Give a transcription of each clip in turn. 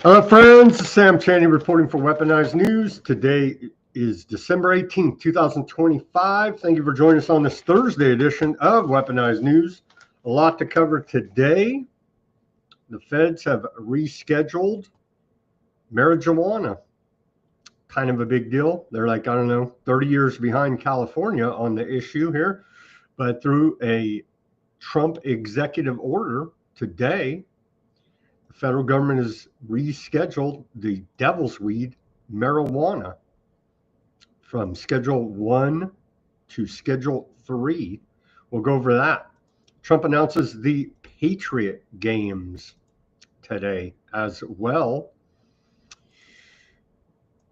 Friends, Sam Chaney reporting for Weaponized News. Today is December 18th, 2025. Thank you for joining us on this Thursday edition of Weaponized News. A lot to cover today. The feds have rescheduled marijuana. Kind of a big deal. They're like, 30 years behind California on the issue here. But through a Trump executive order today, the federal government has rescheduled the devil's weed, marijuana, from Schedule 1 to Schedule 3. We'll go over that. Trump announces the Patriot games today as well.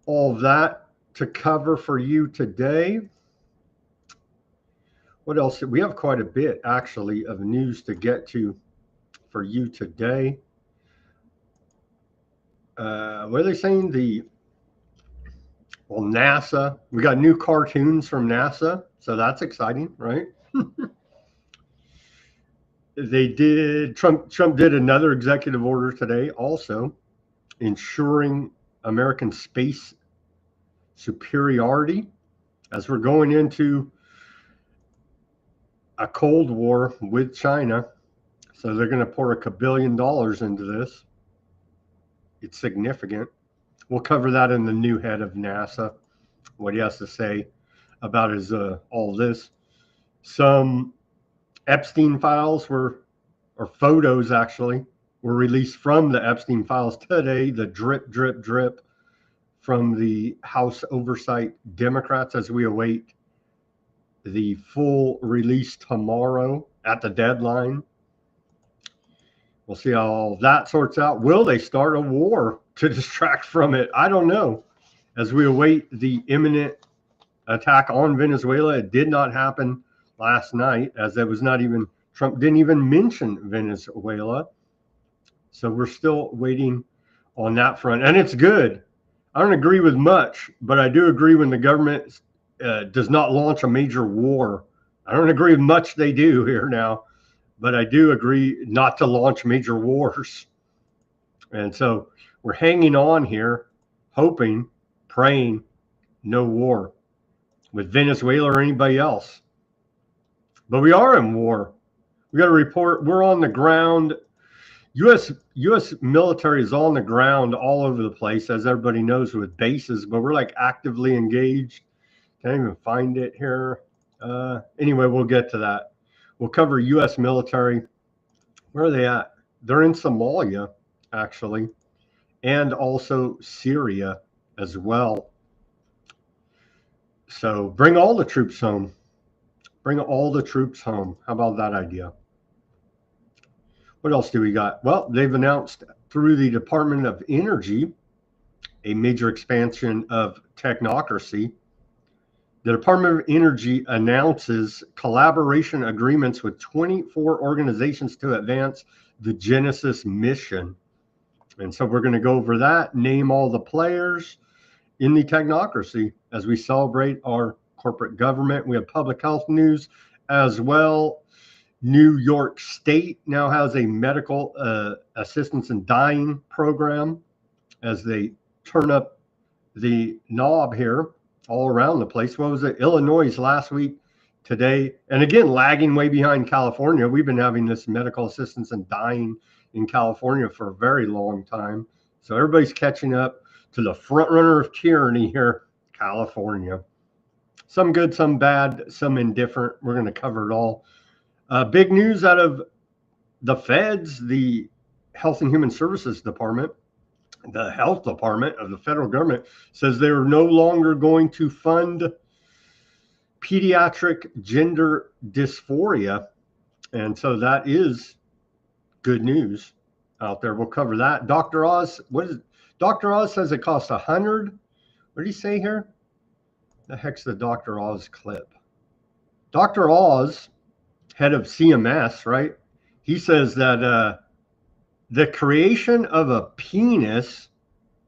All that to cover for you today. What else? We have quite a bit, actually, of news to get to for you today. What are they saying? NASA. We got new cartoons from NASA, so that's exciting, right? Trump did another executive order today, also ensuring American space superiority as we're going into a Cold War with China. So they're going to pour $1 billion into this. It's significant. We'll cover that in the new head of NASA, what he has to say about his all this. Some Epstein files or photos actually, were released from the Epstein files today. The drip from the House Oversight Democrats as we await the full release tomorrow at the deadline. We'll see how all that sorts out. Will they start a war to distract from it? I don't know. As we await the imminent attack on Venezuela, it did not happen last night, as it was not even, Trump didn't even mention Venezuela. So we're still waiting on that front. And it's good. I don't agree with much, but I do agree when the government does not launch a major war. I don't agree with much they do here now, but I do agree not to launch major wars. And so we're hanging on here, hoping, praying, no war with Venezuela or anybody else. But we are in war. We got to report. We're on the ground. U.S. military is on the ground all over the place, as everybody knows, with bases, but we're like actively engaged. Can't even find it here. Anyway, we'll get to that. We'll cover U.S. military. Where are they at? They're in Somalia, actually, and also Syria as well. So bring all the troops home. Bring all the troops home. How about that idea? What else do we got? Well, they've announced through the Department of Energy a major expansion of technocracy. The Department of Energy announces collaboration agreements with 24 organizations to advance the Genesis mission. And so we're going to go over that, name all the players in the technocracy as we celebrate our corporate government. We have public health news as well. New York State now has a medical assistance in dying program as they turn up the knob here all around the place. What was it? Illinois last week, today, and again, lagging way behind California. We've been having this medical assistance in dying in California for a very long time. So everybody's catching up to the front runner of tyranny here, California. Some good, some bad, some indifferent. We're going to cover it all. Big news out of the feds, the Health and Human Services Department, the health department of the federal government says they're no longer going to fund pediatric gender dysphoria. And so that is good news out there. We'll cover that. Dr. Oz, what is it? Dr. Oz says it costs $100. What did he say here? The heck's the Dr. Oz clip? Dr. Oz, head of CMS, right? He says that the creation of a penis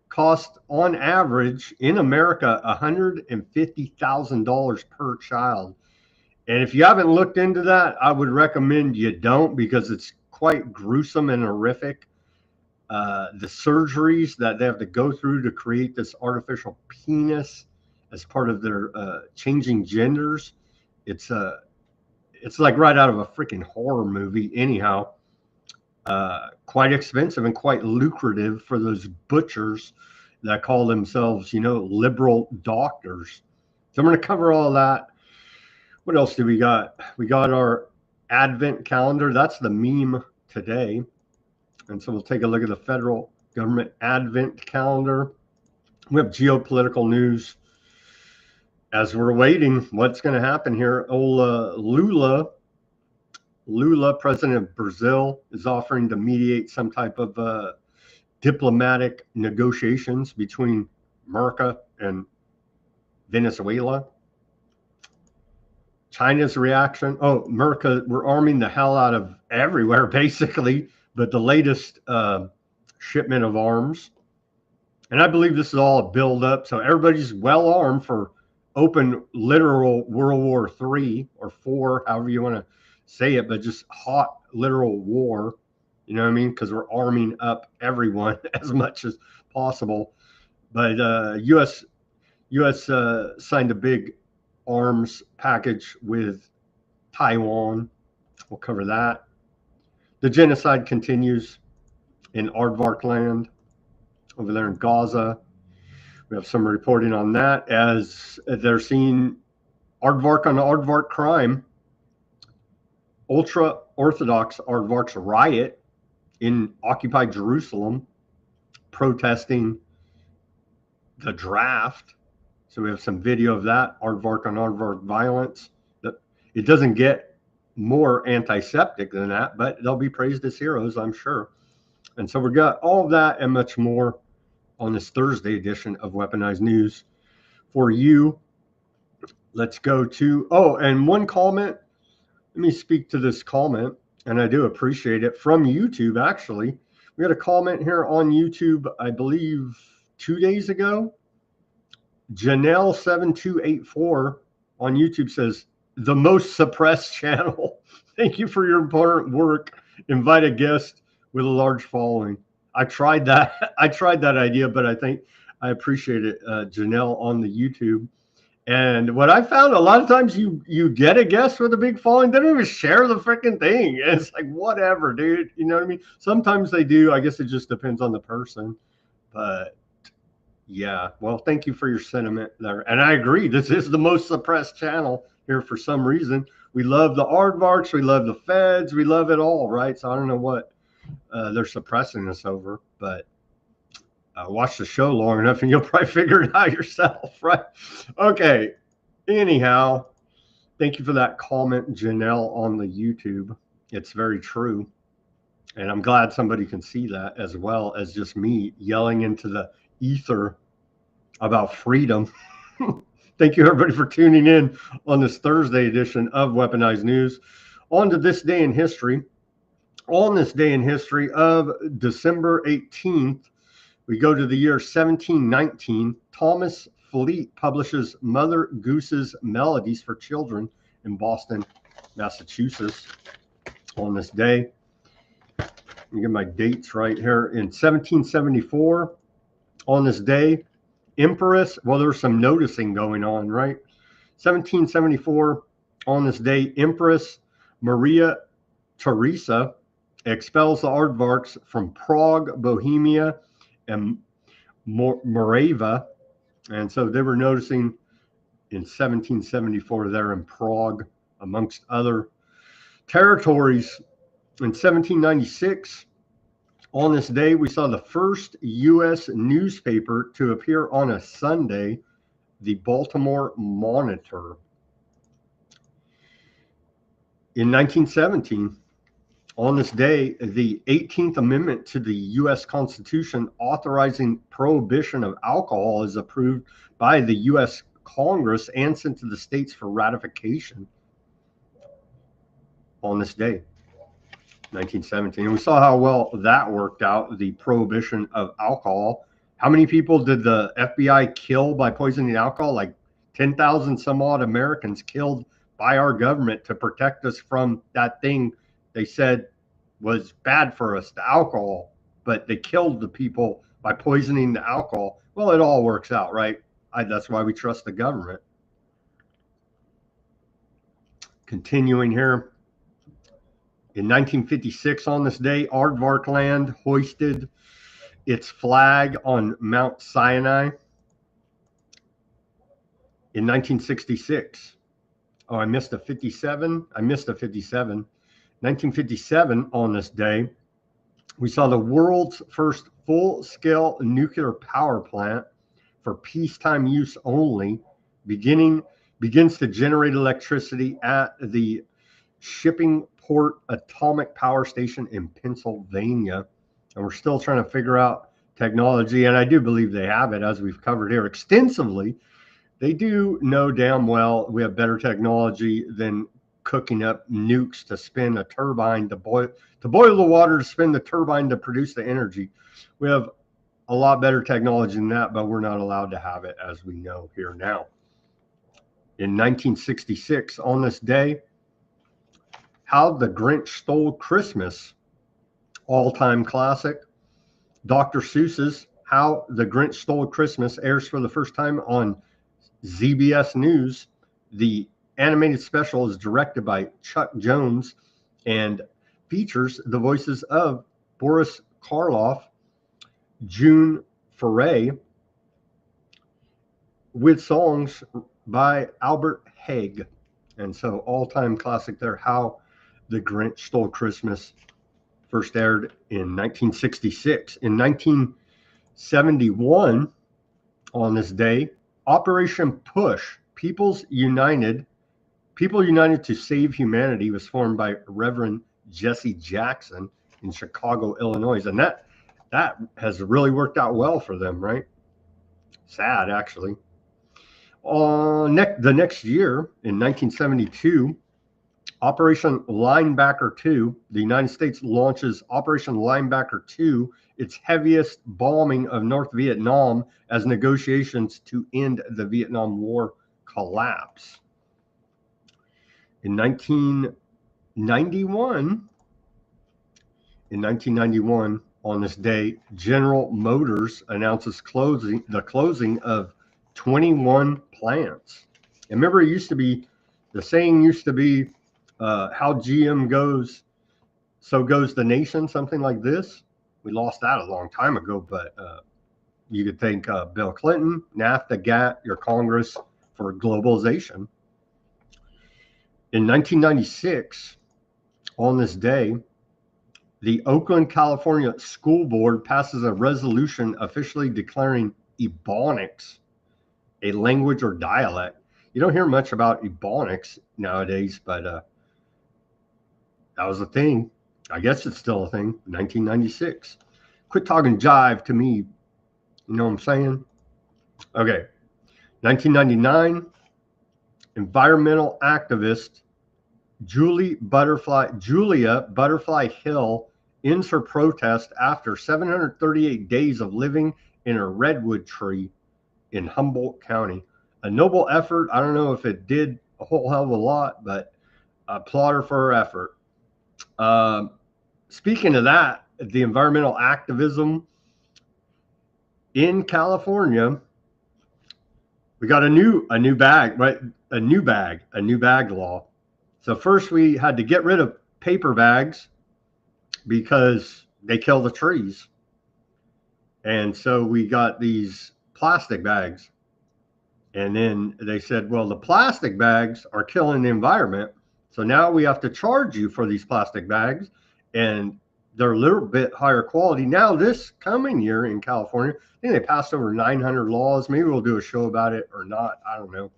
costs on average in America $150,000 per child. And if you haven't looked into that, I would recommend you don't, because it's quite gruesome and horrific. the surgeries that they have to go through to create this artificial penis as part of their changing genders. It's like right out of a freaking horror movie. Anyhow, quite expensive and quite lucrative for those butchers that call themselves, liberal doctors. So I'm going to cover all that. What else do we got? We got our Advent calendar. That's the meme today. And so we'll take a look at the federal government Advent calendar. We have geopolitical news as we're waiting. What's going to happen here? Lula, president of Brazil, is offering to mediate some type of diplomatic negotiations between America and Venezuela. China's reaction: oh, America, we're arming the hell out of everywhere, basically. But the latest shipment of arms, and I believe this is all a build-up, so everybody's well armed for open, literal World War III or IV, however you want to say it, but just hot, literal war. You know what I mean? Because we're arming up everyone as much as possible. But U.S. Signed a big arms package with Taiwan. We'll cover that. The genocide continues in Aardvark land over there in Gaza. We have some reporting on that as they're seeing Aardvark on Aardvark crime. Ultra-Orthodox Aardvarks riot in occupied Jerusalem, protesting the draft. So we have some video of that, Aardvark on Aardvark violence. It doesn't get more antiseptic than that, but they'll be praised as heroes, I'm sure. And so we've got all of that and much more on this Thursday edition of Weaponized News for you. Let's go to, and one comment. Let me speak to this comment, and I do appreciate it, from YouTube, actually. We had a comment here on YouTube, I believe 2 days ago. Janelle7284 on YouTube says, the most suppressed channel. Thank you for your important work. Invite a guest with a large following. I tried that. Idea, but I think I appreciate it, Janelle, on the YouTube. And what I found, a lot of times you get a guest with a big following, they don't even share the freaking thing. It's like, whatever, dude. You know what I mean? Sometimes they do. I guess it just depends on the person. But yeah, well, thank you for your sentiment there. And I agree. This is the most suppressed channel here for some reason. We love the aardvarks. We love the feds. We love it all, right? So I don't know what they're suppressing us over, but watch the show long enough and you'll probably figure it out yourself, right? Okay. Anyhow, thank you for that comment, Janelle, on the YouTube. It's very true. And I'm glad somebody can see that, as well as just me yelling into the ether about freedom. Thank you, everybody, for tuning in on this Thursday edition of Weaponized News. On to this day in history. On this day in history of December 18th, we go to the year 1719. Thomas Fleet publishes Mother Goose's Melodies for Children in Boston, Massachusetts. On this day, let me get my dates right here. In 1774, on this day, Empress, well, there's some noticing going on, right? 1774, on this day, Empress Maria Theresa expels the aardvarks from Prague, Bohemia, and Moravia. And so they were noticing in 1774 there in Prague, amongst other territories. In 1796, on this day, we saw the first U.S. newspaper to appear on a Sunday, the Baltimore Monitor. In 1917, on this day, the 18th Amendment to the U.S. Constitution authorizing prohibition of alcohol is approved by the U.S. Congress and sent to the states for ratification. On this day, 1917. And we saw how well that worked out, the prohibition of alcohol. How many people did the FBI kill by poisoning alcohol? Like 10,000 some odd Americans killed by our government to protect us from that thing they said was bad for us, the alcohol. but they killed the people by poisoning the alcohol. Well, it all works out, right? That's why we trust the government. Continuing here. In 1956, on this day, Aardvark land hoisted its flag on Mount Sinai. In 1966, oh, I missed a 57. 1957, on this day, we saw the world's first full-scale nuclear power plant for peacetime use only begins to generate electricity at the Shippingport Atomic Power Station in Pennsylvania. And we're still trying to figure out technology, and I do believe they have it, as we've covered here extensively. They do know damn well we have better technology than cooking up nukes to spin a turbine to boil the water to spin the turbine to produce the energy. We have a lot better technology than that, but we're not allowed to have it, as we know here now. In 1966, on this day, How the Grinch Stole Christmas, all-time classic. Dr. Seuss's How the Grinch Stole Christmas airs for the first time on ZBS News. The animated special is directed by Chuck Jones and features the voices of Boris Karloff, June Foray, with songs by Albert Haig. And so all-time classic there, How the Grinch Stole Christmas, first aired in 1966. In 1971, on this day, Operation Push, People United to Save Humanity, was formed by Reverend Jesse Jackson in Chicago, Illinois. And that has really worked out well for them, right? Sad, actually. The next year, in 1972, Operation Linebacker 2, the United States launches Operation Linebacker 2, its heaviest bombing of North Vietnam as negotiations to end the Vietnam War collapse. In 1991, on this day, General Motors announces the closing of 21 plants. And remember, the saying used to be, how GM goes, so goes the nation, something like this. We lost that a long time ago, but you could thank Bill Clinton, NAFTA, GATT, your Congress for globalization. In 1996, on this day, the Oakland, California School Board passes a resolution officially declaring Ebonics a language or dialect. You don't hear much about Ebonics nowadays, but that was a thing. I guess it's still a thing. 1996. Quit talking jive to me. You know what I'm saying? Okay. 1999, environmental activist Julia Butterfly Hill ends her protest after 738 days of living in a redwood tree in Humboldt County. A noble effort. I don't know if it did a whole hell of a lot, but I applaud her for her effort. Speaking of that, the environmental activism in California, we got a new bag, right? A new bag law. So first we had to get rid of paper bags because they kill the trees. And so we got these plastic bags. And then they said, well, the plastic bags are killing the environment. So now we have to charge you for these plastic bags, and they're a little bit higher quality. Now this coming year in California, I think they passed over 900 laws. Maybe we'll do a show about it or not. I don't know.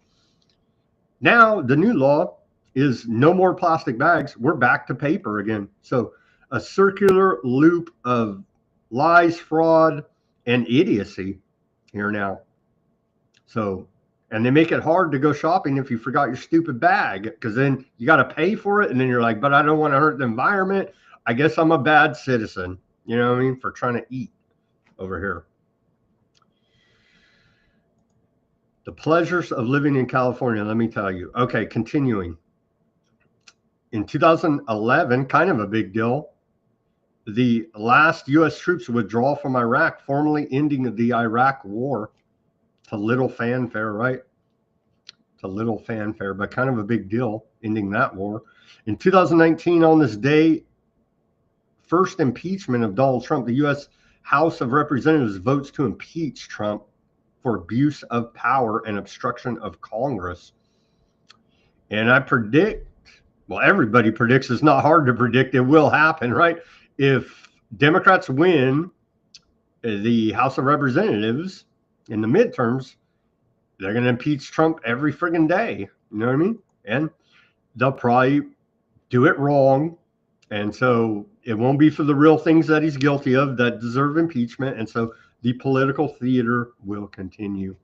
Now the new law is no more plastic bags. We're back to paper again. So a circular loop of lies, fraud, and idiocy here now. So, and they make it hard to go shopping if you forgot your stupid bag, because then you got to pay for it. And then you're like, but I don't want to hurt the environment. I guess I'm a bad citizen, you know what I mean, for trying to eat over here. The pleasures of living in California, let me tell you. Okay, continuing. In 2011, kind of a big deal, the last U.S. troops withdraw from Iraq, formally ending the Iraq war. To little fanfare, right? To little fanfare, but kind of a big deal, ending that war. In 2019, on this day, first impeachment of Donald Trump, the U.S. House of Representatives votes to impeach Trump for abuse of power and obstruction of Congress. And I predict, well, everybody predicts, it's not hard to predict, it will happen, right? If Democrats win the House of Representatives in the midterms, they're going to impeach Trump every friggin' day. You know what I mean? And they'll probably do it wrong. And so it won't be for the real things that he's guilty of that deserve impeachment. And so the political theater will continue.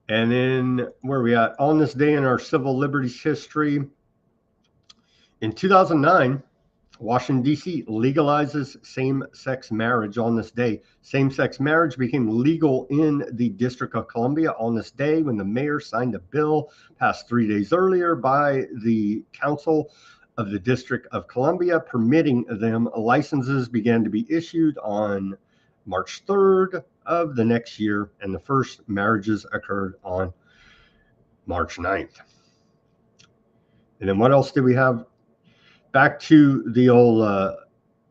And then where are we at? On this day in our civil liberties history, in 2009, Washington, D.C. legalizes same-sex marriage on this day. Same-sex marriage became legal in the District of Columbia on this day when the mayor signed a bill passed 3 days earlier by the Council of the District of Columbia permitting them. Licenses began to be issued on March 3rd of the next year, and the first marriages occurred on March 9th. And then what else did we have? Back to the old,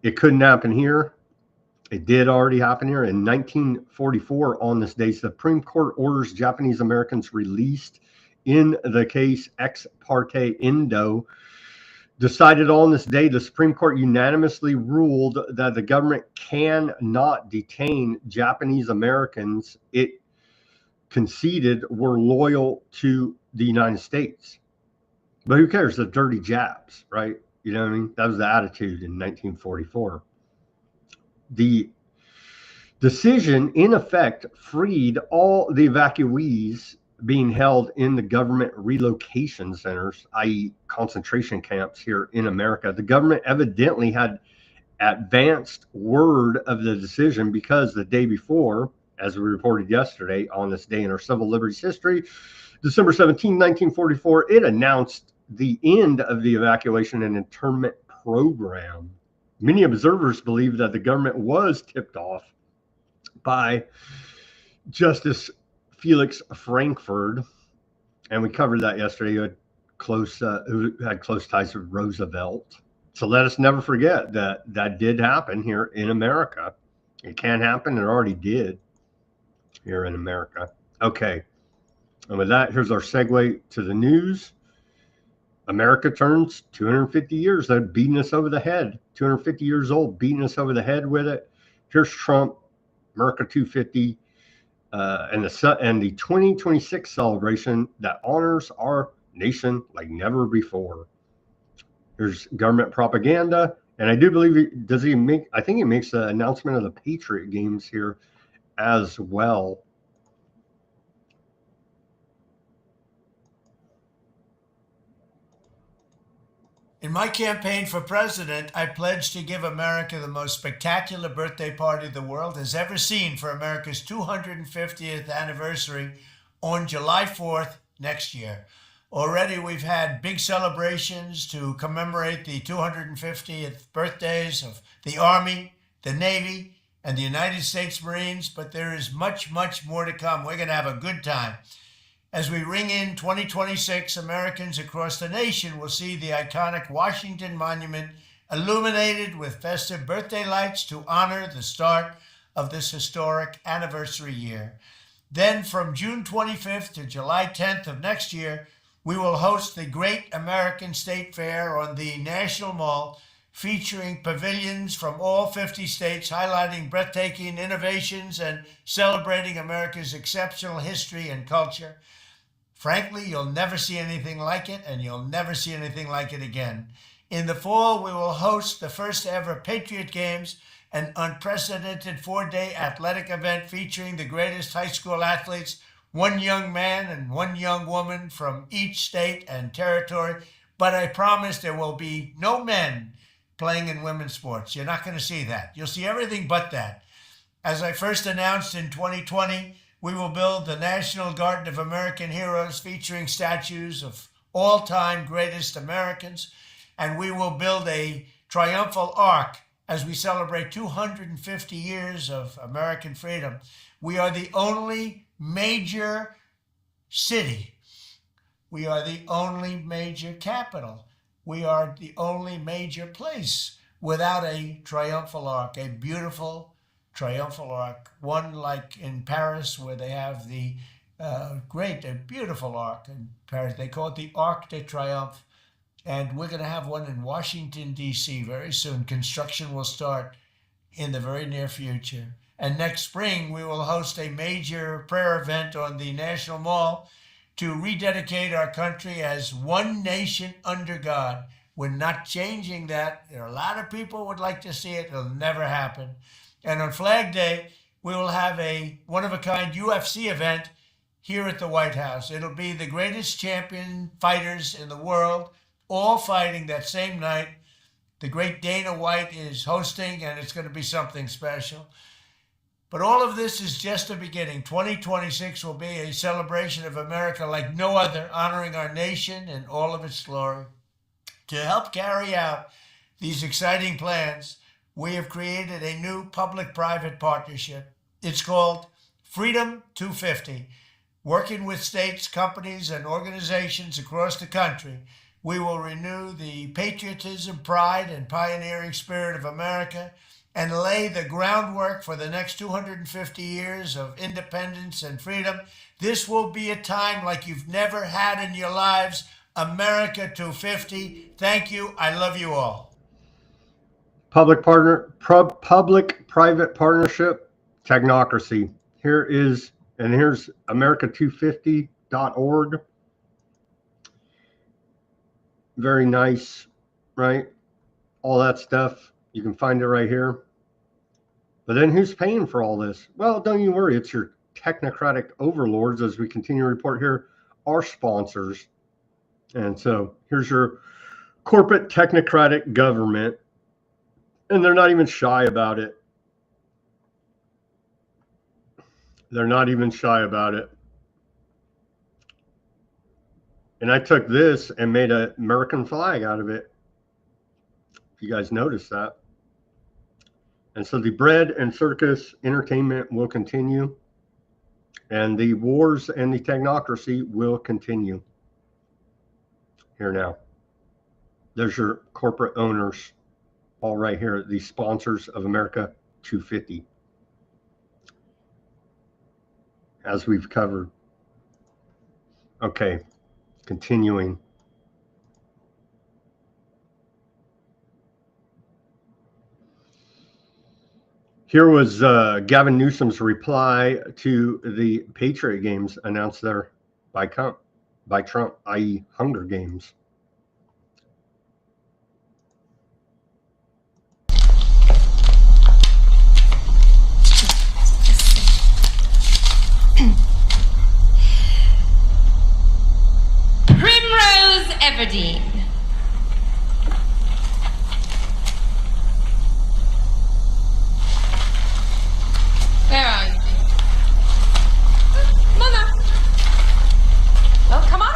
it couldn't happen here. It did already happen here. In 1944, on this day, Supreme Court orders Japanese Americans released in the case Ex parte Indo. Decided on this day, the Supreme Court unanimously ruled that the government cannot detain Japanese Americans it conceded were loyal to the United States. But who cares? The dirty Japs, right? You know what I mean? That was the attitude in 1944. The decision, in effect, freed all the evacuees being held in the government relocation centers, i.e. concentration camps here in America. The government evidently had advanced word of the decision because the day before, as we reported yesterday on this day in our civil liberties history, December 17, 1944, it announced the end of the evacuation and internment program. Many observers believe that the government was tipped off by Justice Felix Frankfurt, and we covered that yesterday, who had close ties with Roosevelt. So let us never forget that that did happen here in America. It can happen. It already did here in America. Okay. And with that, here's our segue to the news. America turns 250 years. They're beating us over the head. 250 years old, beating us over the head with it. Here's Trump, America 250, and the 2026 celebration that honors our nation like never before. There's government propaganda, and I do believe I think he makes the announcement of the Patriot games here as well. In my campaign for president, I pledged to give America the most spectacular birthday party the world has ever seen for America's 250th anniversary on July 4th next year. Already we've had big celebrations to commemorate the 250th birthdays of the Army, the Navy, and the United States Marines, but there is much, much more to come. We're going to have a good time. As we ring in 2026, Americans across the nation will see the iconic Washington Monument illuminated with festive birthday lights to honor the start of this historic anniversary year. Then from June 25th to July 10th of next year, we will host the Great American State Fair on the National Mall, featuring pavilions from all 50 states highlighting breathtaking innovations and celebrating America's exceptional history and culture. Frankly, you'll never see anything like it, and you'll never see anything like it again. In the fall, we will host the first ever Patriot Games, an unprecedented 4-day athletic event featuring the greatest high school athletes, one young man and one young woman from each state and territory. But I promise there will be no men playing in women's sports. You're not going to see that. You'll see everything but that. As I first announced in 2020, we will build the National Garden of American Heroes featuring statues of all-time greatest Americans, and we will build a triumphal arc as we celebrate 250 years of American freedom. We are the only major city. We are the only major capital. We are the only major place without a triumphal arc, a beautiful triumphal arc, one like in Paris where they have the beautiful arc in Paris. They call it the Arc de Triomphe. And we're going to have one in Washington, D.C. very soon. Construction will start in the very near future. And next spring, we will host a major prayer event on the National Mall to rededicate our country as one nation under God. We're not changing that. There are a lot of people who would like to see it. It'll never happen. And on Flag Day, we will have a one-of-a-kind UFC event here at the White House. It'll be the greatest champion fighters in the world, all fighting that same night. The great Dana White is hosting, and it's going to be something special. But all of this is just a beginning. 2026 will be a celebration of America like no other, honoring our nation and all of its glory. To help carry out these exciting plans, we have created a new public-private partnership. It's called Freedom 250. Working with states, companies, and organizations across the country, we will renew the patriotism, pride, and pioneering spirit of America and lay the groundwork for the next 250 years of independence and freedom. This will be a time like you've never had in your lives. America 250. Thank you. I love you all. Public-private partnership, technocracy. Here's America250.org. Very nice, right? All that stuff. You can find it right here. But then who's paying for all this? Well, don't you worry. It's your technocratic overlords, as we continue to report here, our sponsors. And so here's your corporate technocratic government. And they're not even shy about it. They're not even shy about it. And I took this and made an American flag out of it. If you guys noticed that. And so the bread and circus entertainment will continue. And the wars and the technocracy will continue. Here now. There's your corporate owners. All right here. The sponsors of America 250. As we've covered. Okay. Continuing. Here was Gavin Newsom's reply to the Patriot games announced there by Trump, i.e. Hunger Games. Primrose Everdeen. Where are you? Come on up. Well, come on up.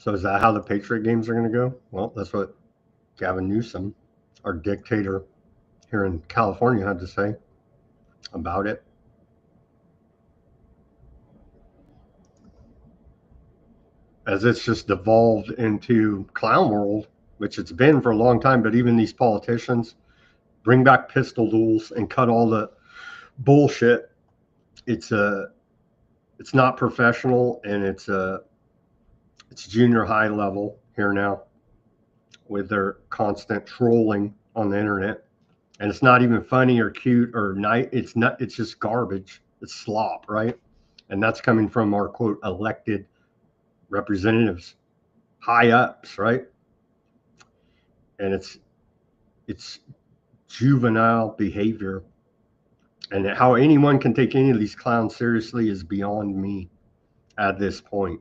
So is that how the Patriot games are going to go? Well, that's what Gavin Newsom, our dictator here in California, had to say about it. As it's just devolved into clown world, which it's been for a long time, but even these politicians bring back pistol duels and cut all the bullshit. It's not professional, and it's junior high level here now with their constant trolling on the internet. And it's not even funny or cute or nice. It's just garbage. It's slop, right? And that's coming from our quote elected representatives, high ups, right? And it's juvenile behavior. And how anyone can take any of these clowns seriously is beyond me at this point.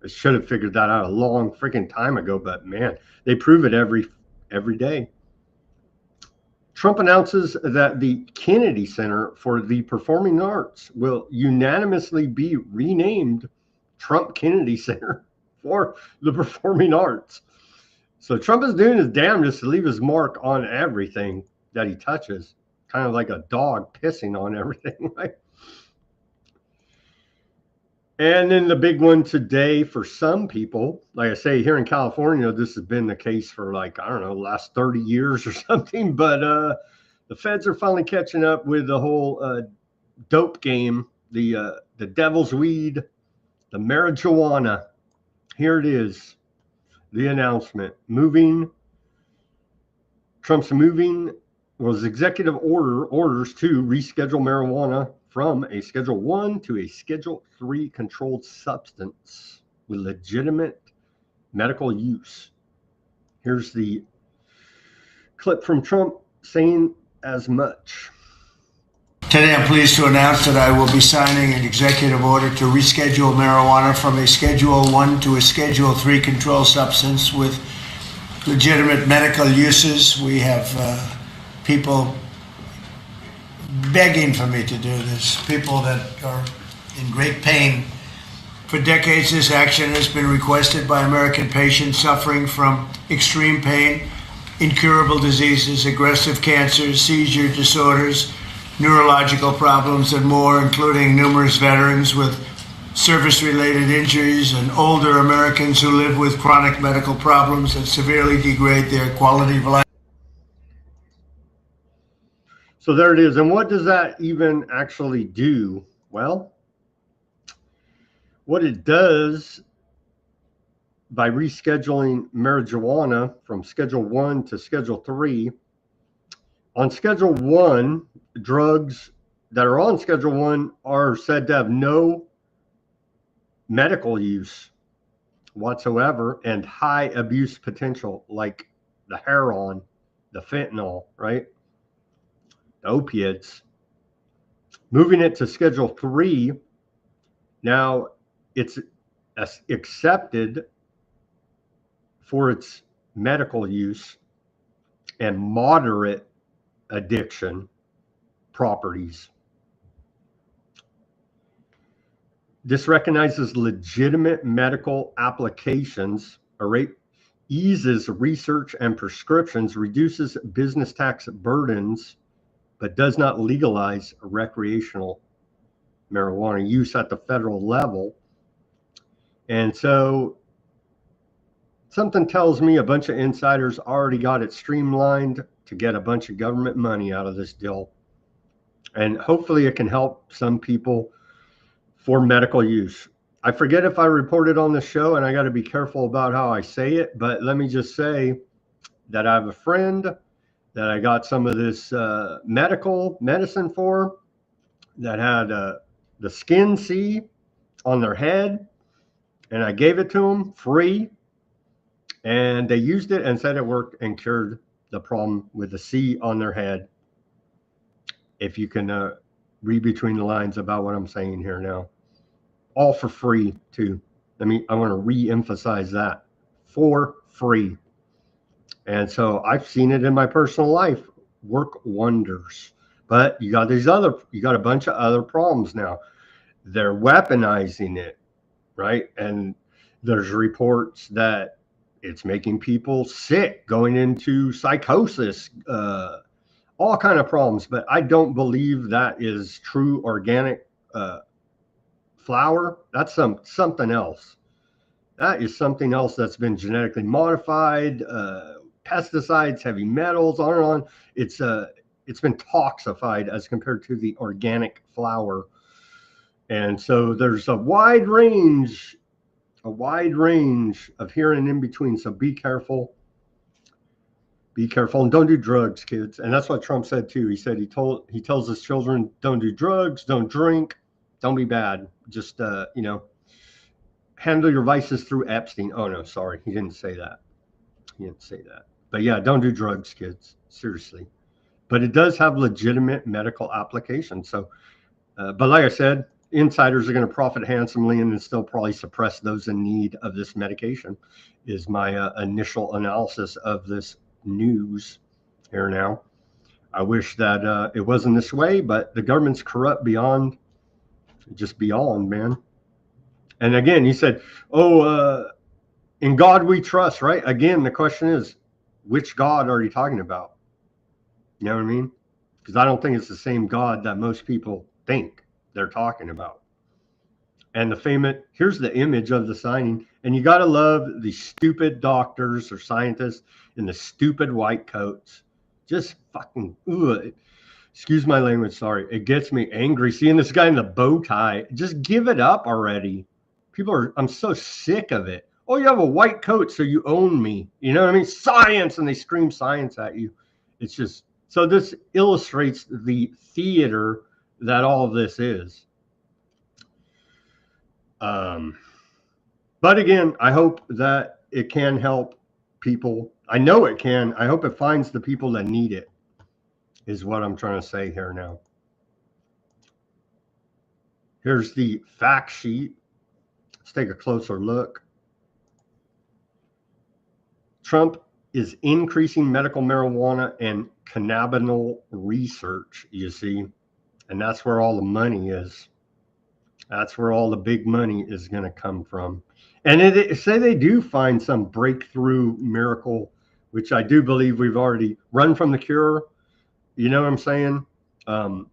I should have figured that out a long freaking time ago, but man, they prove it every day. Trump announces that the Kennedy Center for the Performing Arts will unanimously be renamed Trump Kennedy Center for the Performing Arts. So Trump is doing his damnedest to leave his mark on everything that he touches, kind of like a dog pissing on everything, right? And then the big one today for some people, like I say, here in California, this has been the case for like, I don't know, the last 30 years or something. But the feds are finally catching up with the whole dope game, the devil's weed, the marijuana. Here it is, the announcement. Trump's moving was executive orders to reschedule marijuana from a Schedule 1 to a Schedule 3 controlled substance with legitimate medical use. Here's the clip from Trump saying as much. Today, I'm pleased to announce that I will be signing an executive order to reschedule marijuana from a Schedule 1 to a Schedule 3 controlled substance with legitimate medical uses. We have people begging for me to do this, people that are in great pain. For decades, this action has been requested by American patients suffering from extreme pain, incurable diseases, aggressive cancers, seizure disorders, neurological problems, and more, including numerous veterans with service-related injuries and older Americans who live with chronic medical problems that severely degrade their quality of life. So there it is. And what does that even actually do? Well, what it does by rescheduling marijuana from Schedule 1 to Schedule 3, on Schedule 1, drugs that are on Schedule 1 are said to have no medical use whatsoever and high abuse potential, like the heroin, the fentanyl, right? The opiates. Moving it to Schedule 3, now it's accepted for its medical use and moderate addiction properties. This recognizes legitimate medical applications, eases research and prescriptions, reduces business tax burdens, but does not legalize recreational marijuana use at the federal level. And so something tells me a bunch of insiders already got it streamlined to get a bunch of government money out of this deal. And hopefully it can help some people for medical use. I forget if I reported on the show, and I got to be careful about how I say it, but let me just say that I have a friend that I got some of this medical medicine for that had the skin C on their head, and I gave it to them free, and they used it and said it worked and cured the problem with the C on their head. If you can read between the lines about what I'm saying here now. All for free, too. I want to re-emphasize that. For free. And so I've seen it in my personal life work wonders. But you got a bunch of other problems now. They're weaponizing it, right? And there's reports that it's making people sick, going into psychosis, all kind of problems. But I don't believe that is true organic flour. That's something else. That is something else that's been genetically modified, pesticides, heavy metals, on and on. It's been toxified as compared to the organic flour. And so there's a wide range of here and in between. So be careful. Be careful and don't do drugs, kids. And that's what Trump said too. He said he tells his children, don't do drugs, don't drink, don't be bad. Just handle your vices through Epstein. Oh, no, sorry. He didn't say that. He didn't say that. But yeah, don't do drugs, kids. Seriously. But it does have legitimate medical application. So, but like I said, insiders are going to profit handsomely and still probably suppress those in need of this medication, is my initial analysis of this news here now. I wish that it wasn't this way, but the government's corrupt beyond, man. And again, you said, in God we trust, right? Again, the question is, which God are you talking about? You know what I mean? Because I don't think it's the same God that most people think they're talking about. And here's the image of the signing. And you got to love the stupid doctors or scientists in the stupid white coats. Just fucking, excuse my language, sorry. It gets me angry seeing this guy in the bow tie. Just give it up already. I'm so sick of it. Oh, you have a white coat, so you own me. You know what I mean? Science, and they scream science at you. It's just, so this illustrates the theater that all of this is. But again, I hope that it can help people. I know it can. I hope it finds the people that need it, is what I'm trying to say here now. Here's the fact sheet. Let's take a closer look. Trump is increasing medical marijuana and cannabinoid research, you see, and that's where all the money is. That's where all the big money is going to come from. And say they do find some breakthrough miracle, which I do believe we've already run from the cure. You know what I'm saying? What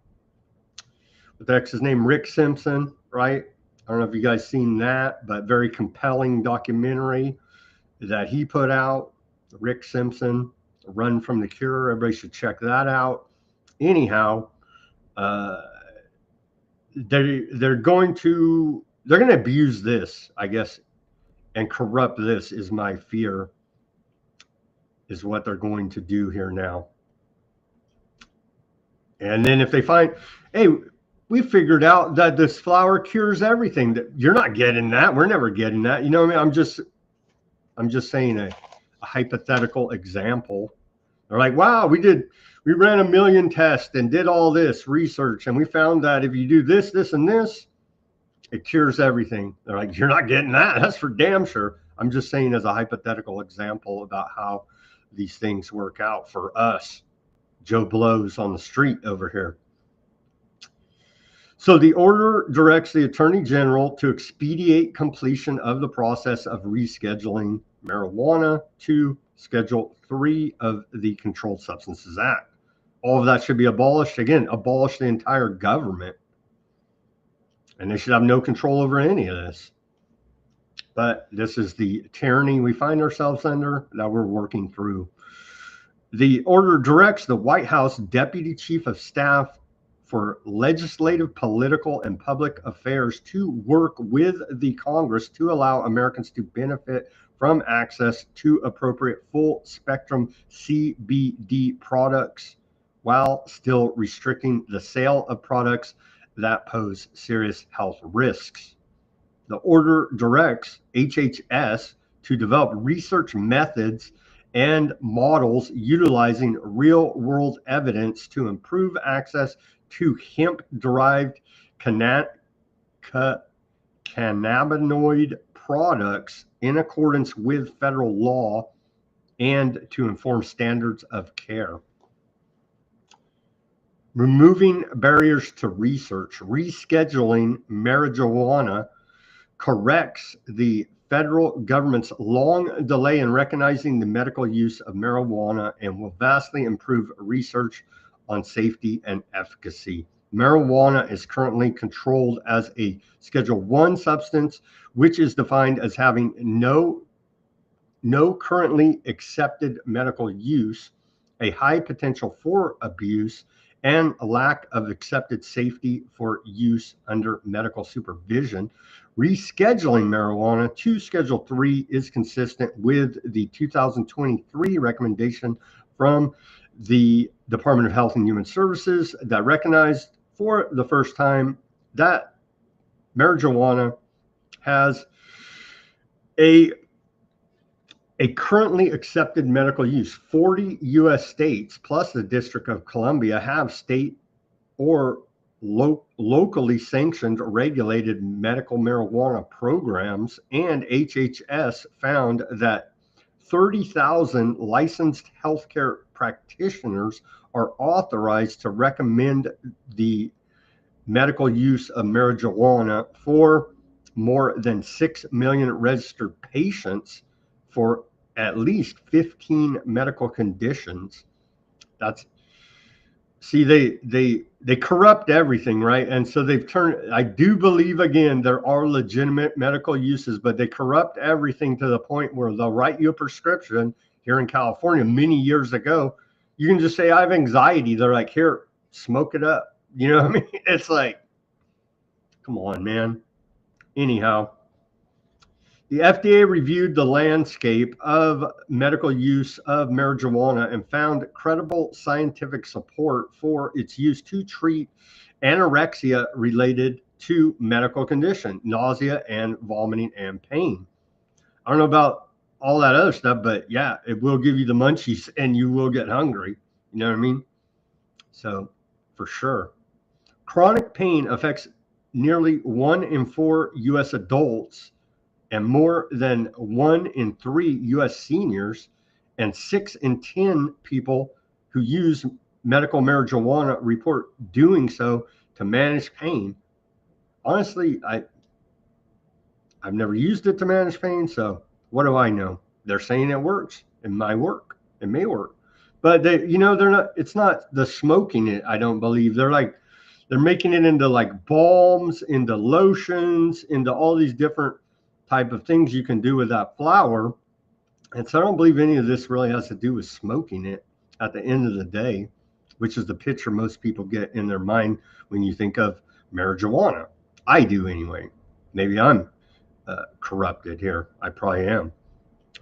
the heck's his name? Rick Simpson, right? I don't know if you guys seen that, but very compelling documentary that he put out. Rick Simpson, Run from the Cure. Everybody should check that out. Anyhow, they're going to abuse this, I guess, and corrupt this, is my fear, is what they're going to do here now. And then if they find, hey, we figured out that this flower cures everything, that you're not getting that. We're never getting that. You know what I mean? I'm just saying a hypothetical example. They're like, wow, we ran 1 million tests and did all this research, and we found that if you do this, this, and this, it cures everything. They're like, you're not getting that. That's for damn sure. I'm just saying as a hypothetical example about how these things work out for us, Joe Blows on the street over here. So the order directs the Attorney General to expedite completion of the process of rescheduling marijuana to Schedule 3 of the Controlled Substances Act. All of that should be abolished. Again, abolish the entire government. And they should have no control over any of this. But this is the tyranny we find ourselves under that we're working through. The order directs the White House Deputy Chief of Staff for Legislative, Political, and Public Affairs to work with the Congress to allow Americans to benefit from access to appropriate full-spectrum CBD products while still restricting the sale of products that pose serious health risks. The order directs HHS to develop research methods and models utilizing real-world evidence to improve access to hemp-derived cannabinoid products in accordance with federal law and to inform standards of care. Removing barriers to research, rescheduling marijuana corrects the federal government's long delay in recognizing the medical use of marijuana and will vastly improve research on safety and efficacy. Marijuana is currently controlled as a Schedule 1 substance, which is defined as having no currently accepted medical use, a high potential for abuse, and a lack of accepted safety for use under medical supervision. Rescheduling marijuana to Schedule 3 is consistent with the 2023 recommendation from the Department of Health and Human Services that recognized for the first time that marijuana has a currently accepted medical use. 40 U.S. states plus the District of Columbia have state or locally sanctioned regulated medical marijuana programs, and HHS found that 30,000 licensed healthcare practitioners are authorized to recommend the medical use of marijuana for more than 6 million registered patients for at least 15 medical conditions. That's, see, they corrupt everything, right? And so they've turned, I do believe, again, there are legitimate medical uses, but they corrupt everything to the point where they'll write you a prescription here in California many years ago. You can just say, I have anxiety. They're like, here, smoke it up. You know what I mean? It's like, come on, man. Anyhow, the FDA reviewed the landscape of medical use of marijuana and found credible scientific support for its use to treat anorexia related to medical condition, nausea and vomiting and pain. I don't know about all that other stuff, but yeah, it will give you the munchies and you will get hungry. You know what I mean? So for sure. Chronic pain affects nearly 1 in 4 U.S. adults and more than 1 in 3 U.S. seniors, and 6 in 10 people who use medical marijuana report doing so to manage pain. Honestly, I've never used it to manage pain, so what do I know? They're saying it works. It might work. It may work. But they, you know, they're not, it's not the smoking it, I don't believe. They're making it into like balms, into lotions, into all these different type of things you can do with that flower. And so I don't believe any of this really has to do with smoking it at the end of the day, which is the picture most people get in their mind when you think of marijuana. I do anyway. Maybe I'm corrupted here. I probably am.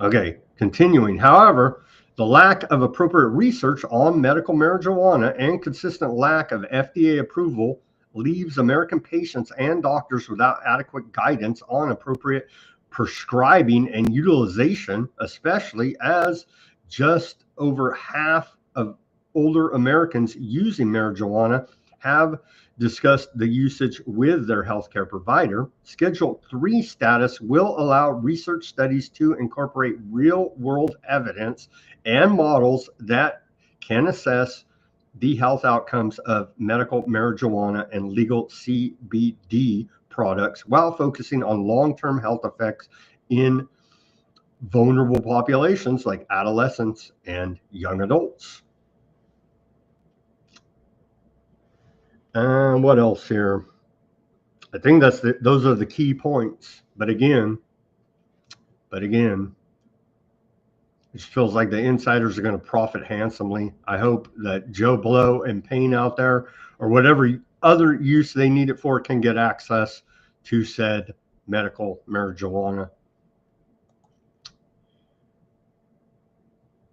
Okay, continuing. However, the lack of appropriate research on medical marijuana and consistent lack of FDA approval leaves American patients and doctors without adequate guidance on appropriate prescribing and utilization, especially as just over half of older Americans using marijuana have discussed the usage with their healthcare provider. Schedule 3 status will allow research studies to incorporate real-world evidence and models that can assess the health outcomes of medical marijuana and legal CBD products while focusing on long-term health effects in vulnerable populations like adolescents and young adults. And what else here? I think those are the key points. But again, it just feels like the insiders are going to profit handsomely. I hope that Joe Blow and Payne out there, or whatever other use they need it for, can get access to said medical marijuana. A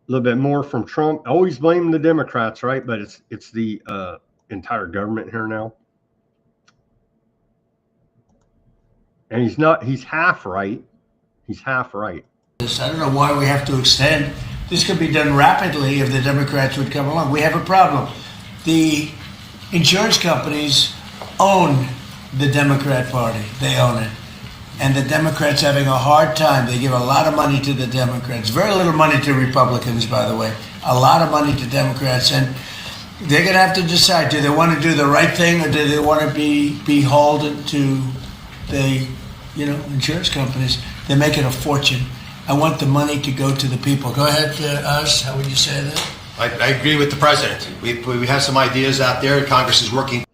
little bit more from Trump. Always blame the Democrats, right? But it's the entire government here now. And he's half right. He's half right. I don't know why we have to extend. This could be done rapidly if the Democrats would come along. We have a problem. The insurance companies own the Democrat Party. They own it. And the Democrats having a hard time. They give a lot of money to the Democrats. Very little money to Republicans, by the way. A lot of money to Democrats. And they're going to have to decide, do they want to do the right thing, or do they want to be beholden to the insurance companies? They're making a fortune. I want the money to go to the people. Go ahead, Oz. How would you say that? I agree with the president. We have some ideas out there. Congress is working.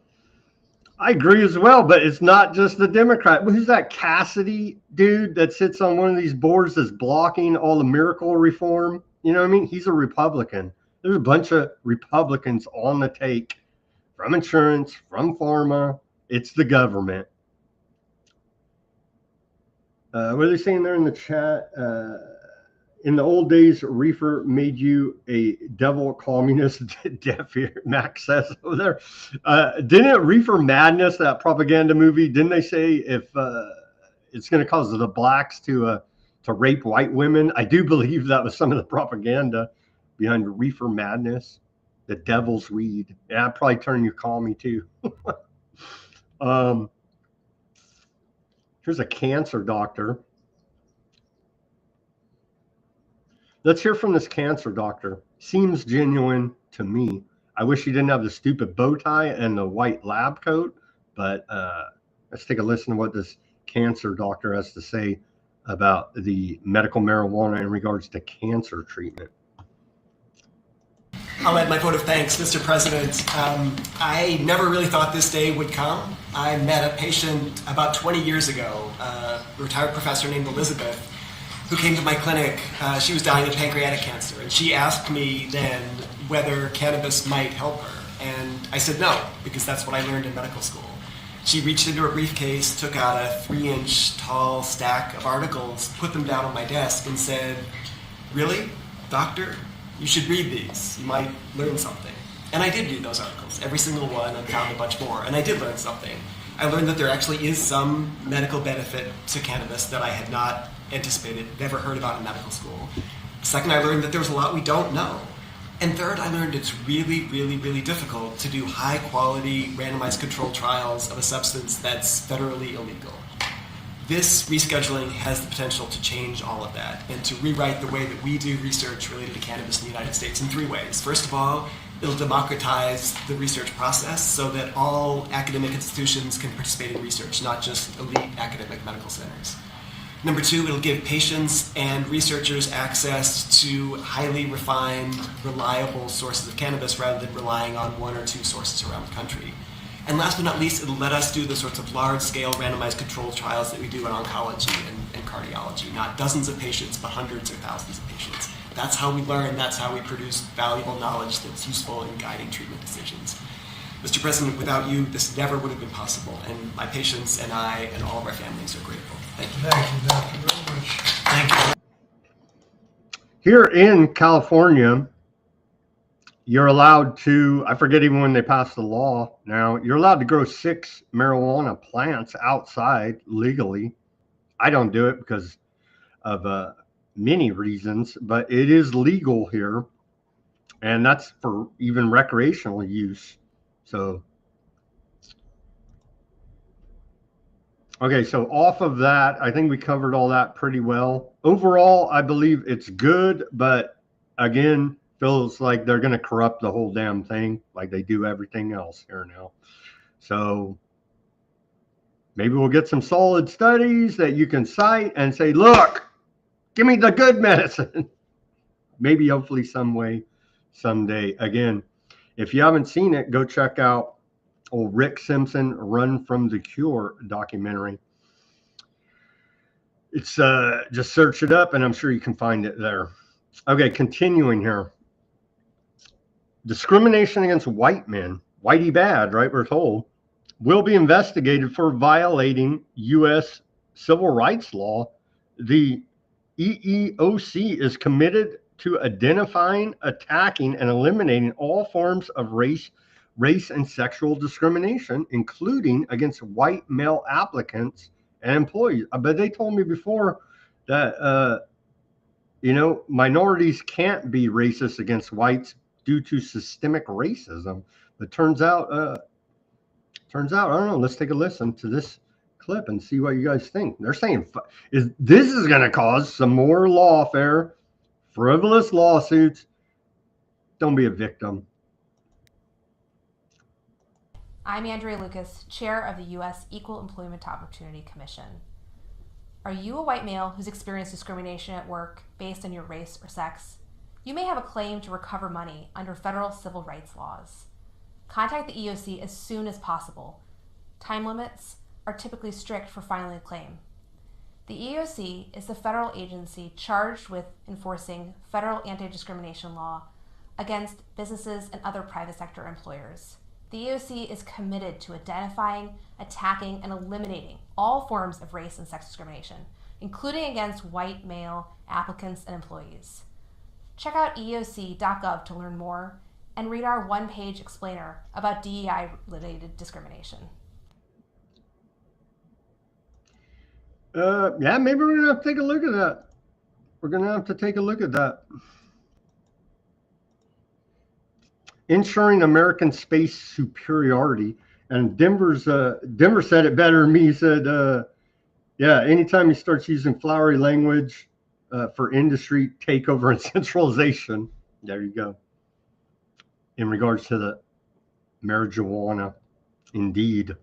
I agree as well, but it's not just the Democrat. Who's that Cassidy dude that sits on one of these boards that's blocking all the miracle reform? You know what I mean? He's a Republican. There's a bunch of Republicans on the take from insurance, from pharma. It's the government. What are they saying there in the chat? In the old days, reefer made you a devil communist. Deaf ear, Max says over there. Didn't Reefer Madness, that propaganda movie, didn't they say if it's going to cause the blacks to to rape white women. I do believe that was some of the propaganda behind reefer madness, the devil's weed. Yeah, I'd probably turn you call me too. Here's a cancer doctor. Let's hear from this cancer doctor. Seems genuine to me. I wish he didn't have the stupid bow tie and the white lab coat, but let's take a listen to what this cancer doctor has to say about the medical marijuana in regards to cancer treatment. I'll add my vote of thanks, Mr. President. I never really thought this day would come. I met a patient about 20 years ago, a retired professor named Elizabeth, who came to my clinic. She was dying of pancreatic cancer, and she asked me then whether cannabis might help her. And I said no, because that's what I learned in medical school. She reached into her briefcase, took out a 3-inch tall stack of articles, put them down on my desk, and said, "Really, doctor? You should read these. You might learn something." And I did read those articles, every single one, and found a bunch more. And I did learn something. I learned that there actually is some medical benefit to cannabis that I had not anticipated, never heard about in medical school. Second, I learned that there was a lot we don't know. And third, I learned it's really, really, really difficult to do high-quality randomized controlled trials of a substance that's federally illegal. This rescheduling has the potential to change all of that and to rewrite the way that we do research related to cannabis in the United States in 3 ways. First of all, it'll democratize the research process so that all academic institutions can participate in research, not just elite academic medical centers. Number 2, it'll give patients and researchers access to highly refined, reliable sources of cannabis rather than relying on 1 or 2 sources around the country. And last but not least, it'll let us do the sorts of large-scale randomized controlled trials that we do in oncology and cardiology, not dozens of patients, but hundreds or thousands of patients. That's how we learn, that's how we produce valuable knowledge that's useful in guiding treatment decisions. Mr. President, without you, this never would have been possible, and my patients and I and all of our families are grateful. Thank you. Thank you, Doctor, very much. Thank you. Here in California, you're allowed to, I forget even when they passed the law now, you're allowed to grow 6 marijuana plants outside legally. I don't do it because of many reasons, but it is legal here. And that's for even recreational use. So, okay, so off of that, I think we covered all that pretty well. Overall, I believe it's good, but again, feels like they're going to corrupt the whole damn thing like they do everything else here now. So maybe we'll get some solid studies that you can cite and say, look, give me the good medicine. Maybe hopefully some way, someday. Again, if you haven't seen it, go check out old Rick Simpson Run from the Cure documentary. It's just search it up and I'm sure you can find it there. Okay, continuing here. Discrimination against white men, whitey bad, right? We're told, will be investigated for violating U.S. civil rights law. The EEOC is committed to identifying, attacking, and eliminating all forms of race and sexual discrimination, including against white male applicants and employees. But they told me before that, minorities can't be racist against whites due to systemic racism. But turns out, I don't know. Let's take a listen to this clip and see what you guys think. They're saying this is going to cause some more lawfare, frivolous lawsuits. Don't be a victim. I'm Andrea Lucas, chair of the U.S. Equal Employment Opportunity Commission. Are you a white male who's experienced discrimination at work based on your race or sex? You may have a claim to recover money under federal civil rights laws. Contact the EEOC as soon as possible. Time limits are typically strict for filing a claim. The EEOC is the federal agency charged with enforcing federal anti-discrimination law against businesses and other private sector employers. The EEOC is committed to identifying, attacking, and eliminating all forms of race and sex discrimination, including against white male applicants and employees. Check out eeoc.gov to learn more and read our one-page explainer about DEI-related discrimination. Yeah, maybe we're going to have to take a look at that. We're going to have to take a look at that. Ensuring American space superiority. And Denver said it better than me. He said, yeah, anytime he starts using flowery language for industry takeover and centralization, there you go. In regards to the marijuana, indeed.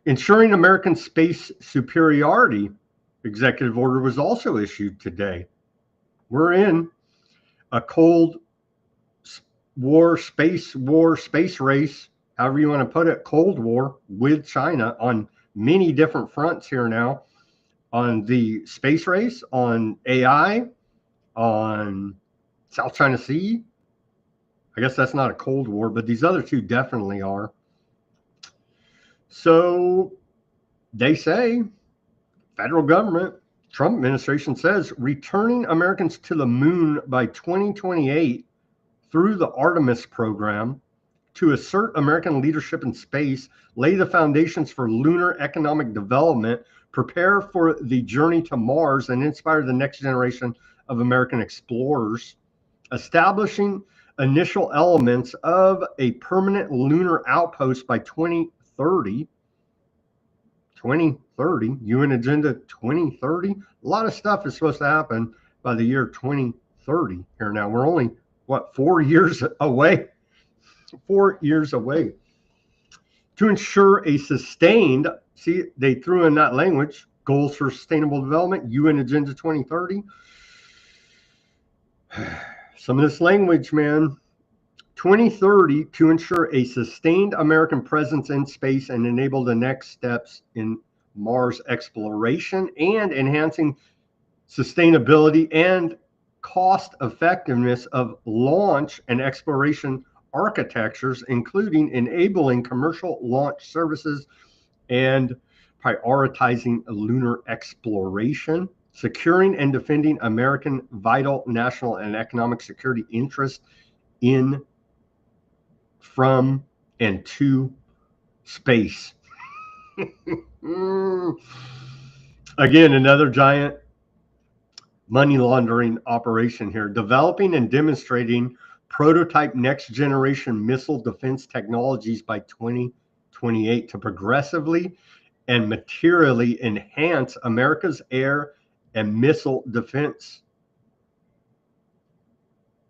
Ensuring American space superiority executive order was also issued today. We're in a cold war, space race, however you want to put it, Cold War with China on many different fronts here now, on the space race, on AI, on South China Sea. I guess that's not a Cold War, but these other two definitely are. So they say, federal government, Trump administration says, returning Americans to the moon by 2028 through the Artemis program to assert American leadership in space, lay the foundations for lunar economic development, prepare for the journey to Mars, and inspire the next generation of American explorers, establishing initial elements of a permanent lunar outpost by 2030. 2030, UN Agenda 2030. A lot of stuff is supposed to happen by the year 2030 here now. We're only, 4 years away? 4 years away. To ensure a sustained, see, they threw in that language, goals for sustainable development, UN Agenda 2030. Some of this language, man. 2030, to ensure a sustained American presence in space and enable the next steps in Mars exploration and enhancing sustainability and cost effectiveness of launch and exploration architectures, including enabling commercial launch services and prioritizing lunar exploration, securing and defending American vital national and economic security interests in, from, and to space. Again, another giant money laundering operation here. Developing and demonstrating prototype next generation missile defense technologies by 2028 to progressively and materially enhance America's air and missile defense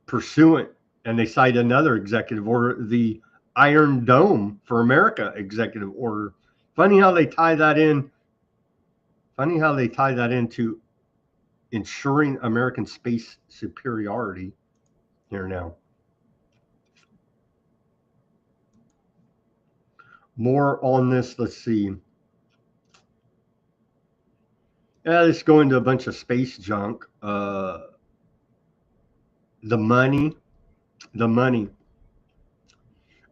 pursuant. And they cite another executive order, the Iron Dome for America executive order. Funny how they tie that in. Funny how they tie that into ensuring American space superiority here now. More on this. Let's see. Yeah, let's go into a bunch of space junk. The money.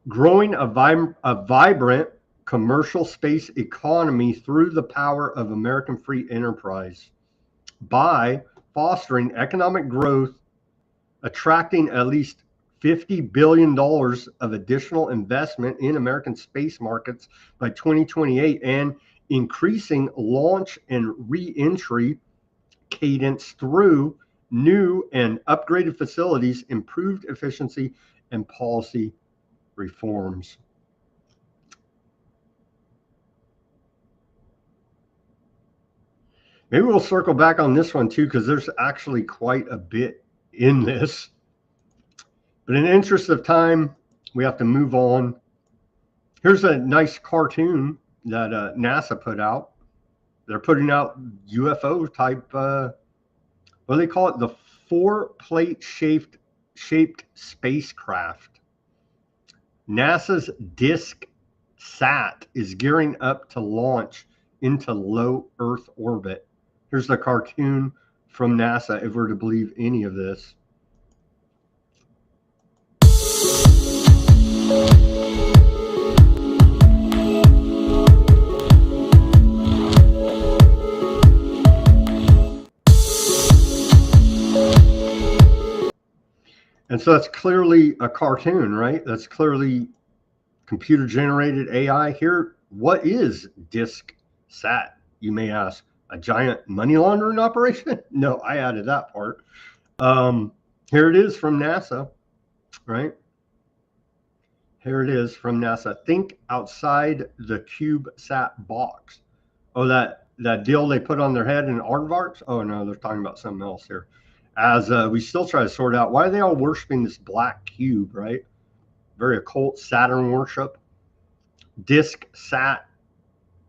Growing a vibrant commercial space economy through the power of American free enterprise by fostering economic growth, attracting at least $50 billion of additional investment in American space markets by 2028 and increasing launch and re-entry cadence through new and upgraded facilities, improved efficiency, and policy reforms. Maybe we'll circle back on this one too, because there's actually quite a bit in this. But in the interest of time, we have to move on. Here's a nice cartoon that NASA put out. They're putting out UFO type, what do they call it? The 4-plate shaped spacecraft. NASA's DISC-SAT is gearing up to launch into low Earth orbit. Here's the cartoon from NASA, if we're to believe any of this. And so that's clearly a cartoon, right? That's clearly computer generated AI. Here, what is DISC-SAT, you may ask? A giant money laundering operation? No, I added that part. Here it is from NASA, right? Here it is from NASA. Think outside the CubeSat box. Oh, that deal they put on their head in aardvarks? Oh, no, they're talking about something else here. As we still try to sort out, why are they all worshiping this black cube, right? Very occult Saturn worship. DiskSat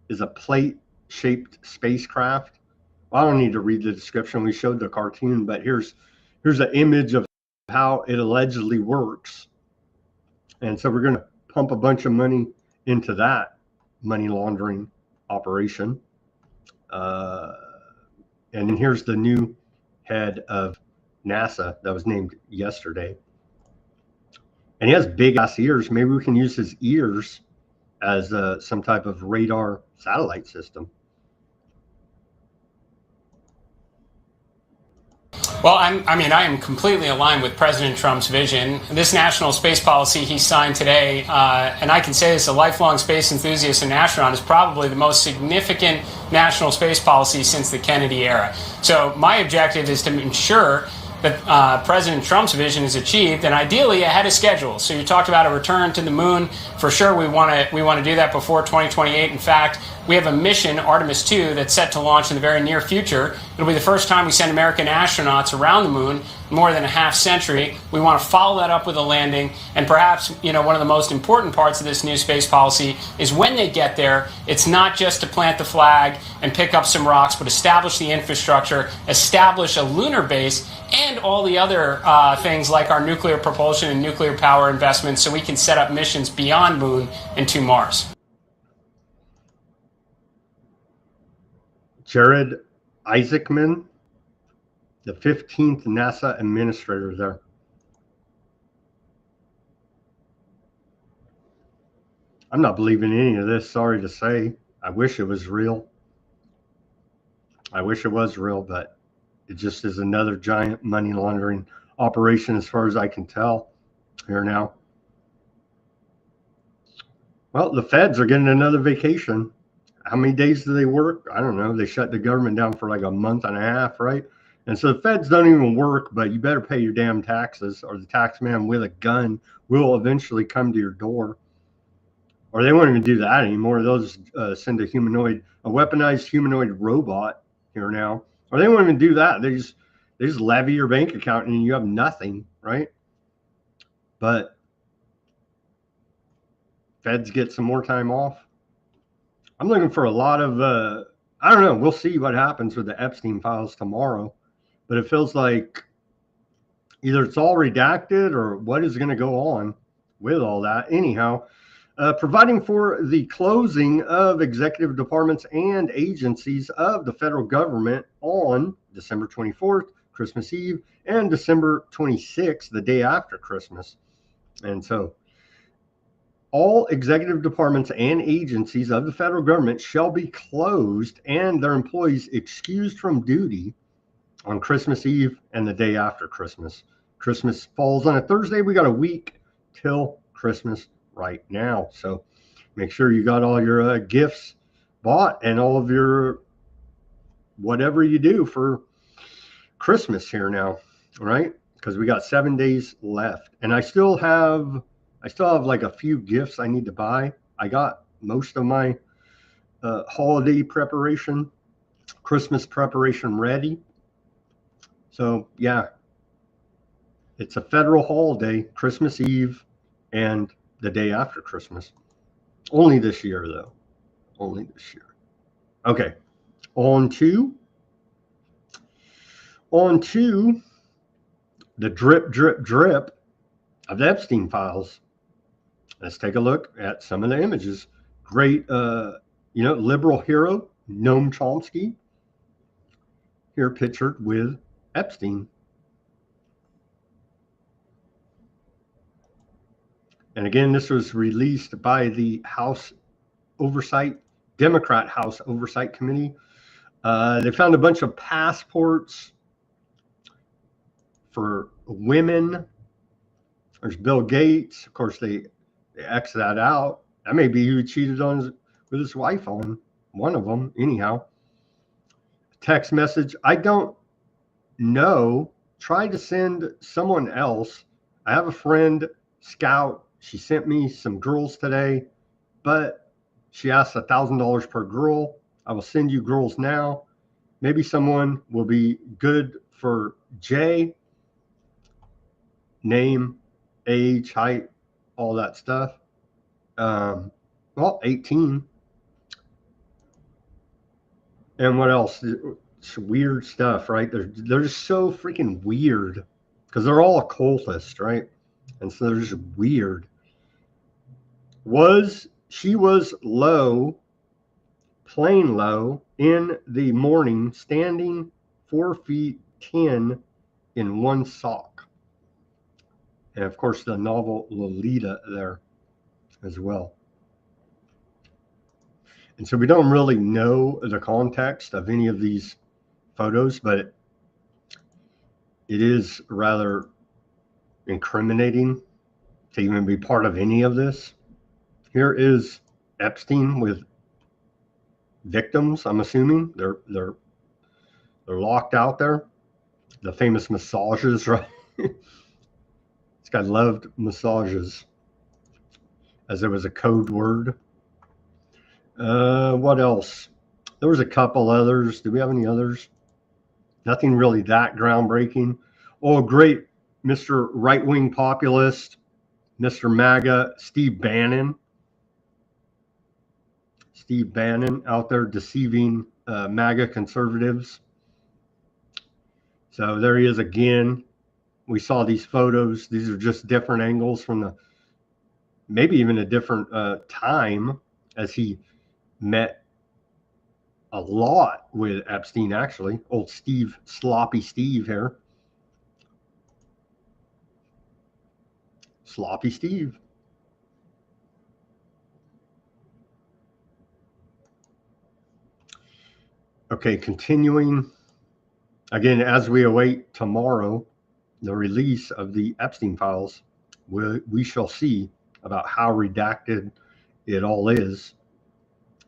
is a plate-shaped spacecraft. Well, I don't need to read the description. We showed the cartoon, but here's an image of how it allegedly works. And so we're going to pump a bunch of money into that money laundering operation. And then here's the new head of NASA that was named yesterday. And he has big ass ears. Maybe we can use his ears as some type of radar satellite system. Well, I am completely aligned with President Trump's vision. This national space policy he signed today, and I can say this, a lifelong space enthusiast and astronaut, is probably the most significant national space policy since the Kennedy era. So my objective is to ensure that President Trump's vision is achieved, and ideally ahead of schedule. So you talked about a return to the moon. For sure, we want to do that before 2028. In fact, we have a mission, Artemis 2, that's set to launch in the very near future. It'll be the first time we send American astronauts around the moon in more than a half century. We want to follow that up with a landing, and perhaps one of the most important parts of this new space policy is when they get there, it's not just to plant the flag and pick up some rocks, but establish the infrastructure, establish a lunar base, and all the other things like our nuclear propulsion and nuclear power investments, so we can set up missions beyond Moon and to Mars. Jared Isaacman, the 15th NASA administrator there. I'm not believing any of this, sorry to say. I wish it was real. I wish it was real, but it just is another giant money laundering operation as far as I can tell here now. Well, the feds are getting another vacation. How many days do they work? I don't know. They shut the government down for like a month and a half, right? And so the feds don't even work, but you better pay your damn taxes, or the tax man with a gun will eventually come to your door. Or they won't even do that anymore. They'll just send a weaponized humanoid robot here now. Or they won't even do that. They just levy your bank account and you have nothing, right? But feds get some more time off. I'm looking for a lot of, I don't know. We'll see what happens with the Epstein files tomorrow. But it feels like either it's all redacted or what is going to go on with all that. Anyhow, providing for the closing of executive departments and agencies of the federal government on December 24th, Christmas Eve, and December 26th, the day after Christmas. And so all executive departments and agencies of the federal government shall be closed and their employees excused from duty on Christmas Eve and the day after Christmas. Christmas falls on a Thursday. We got a week till Christmas right now. So make sure you got all your gifts bought and all of your whatever you do for Christmas here now, right? Because we got 7 days left. And I still have like a few gifts I need to buy. I got most of my holiday preparation, Christmas preparation ready. So yeah, it's a federal holiday, Christmas Eve and the day after Christmas. Only this year though, only this year. Okay, on to the drip of the Epstein files. Let's take a look at some of the images. Great, liberal hero, Noam Chomsky, here pictured with Epstein. And again, this was released by the Democrat House Oversight Committee. They found a bunch of passports for women. There's Bill Gates. Of course, they X that out. That may be who he cheated on with his wife on, one of them, anyhow. text message. I don't know. Try to send someone else. I have a friend, Scout. She sent me some girls today, but she asked $1,000 per girl. I will send you girls now. Maybe someone will be good for Jay. Name, age, height, all that stuff. Well, 18. And what else? It's weird stuff, right? They're just so freaking weird because they're all occultists, right? And so they're just weird. She was low, plain low, in the morning, standing 4 feet 10 in one sock. And of course, the novel Lolita there as well. And so we don't really know the context of any of these photos, but it is rather incriminating to even be part of any of this. Here is Epstein with victims. I'm assuming they're locked out there. The famous massages, right? This guy loved massages, as it was a code word. What else? There was a couple others. Do we have any others? Nothing really that groundbreaking. Oh, great. Mr. Right-wing populist, Mr. MAGA, Steve Bannon. Steve Bannon out there deceiving MAGA conservatives. So there he is again. We saw these photos. These are just different angles from the, maybe even a different time, as he met a lot with Epstein, actually. Old Steve, sloppy Steve here. Sloppy Steve. Okay, continuing. Again, as we await tomorrow the release of the Epstein files, we shall see about how redacted it all is.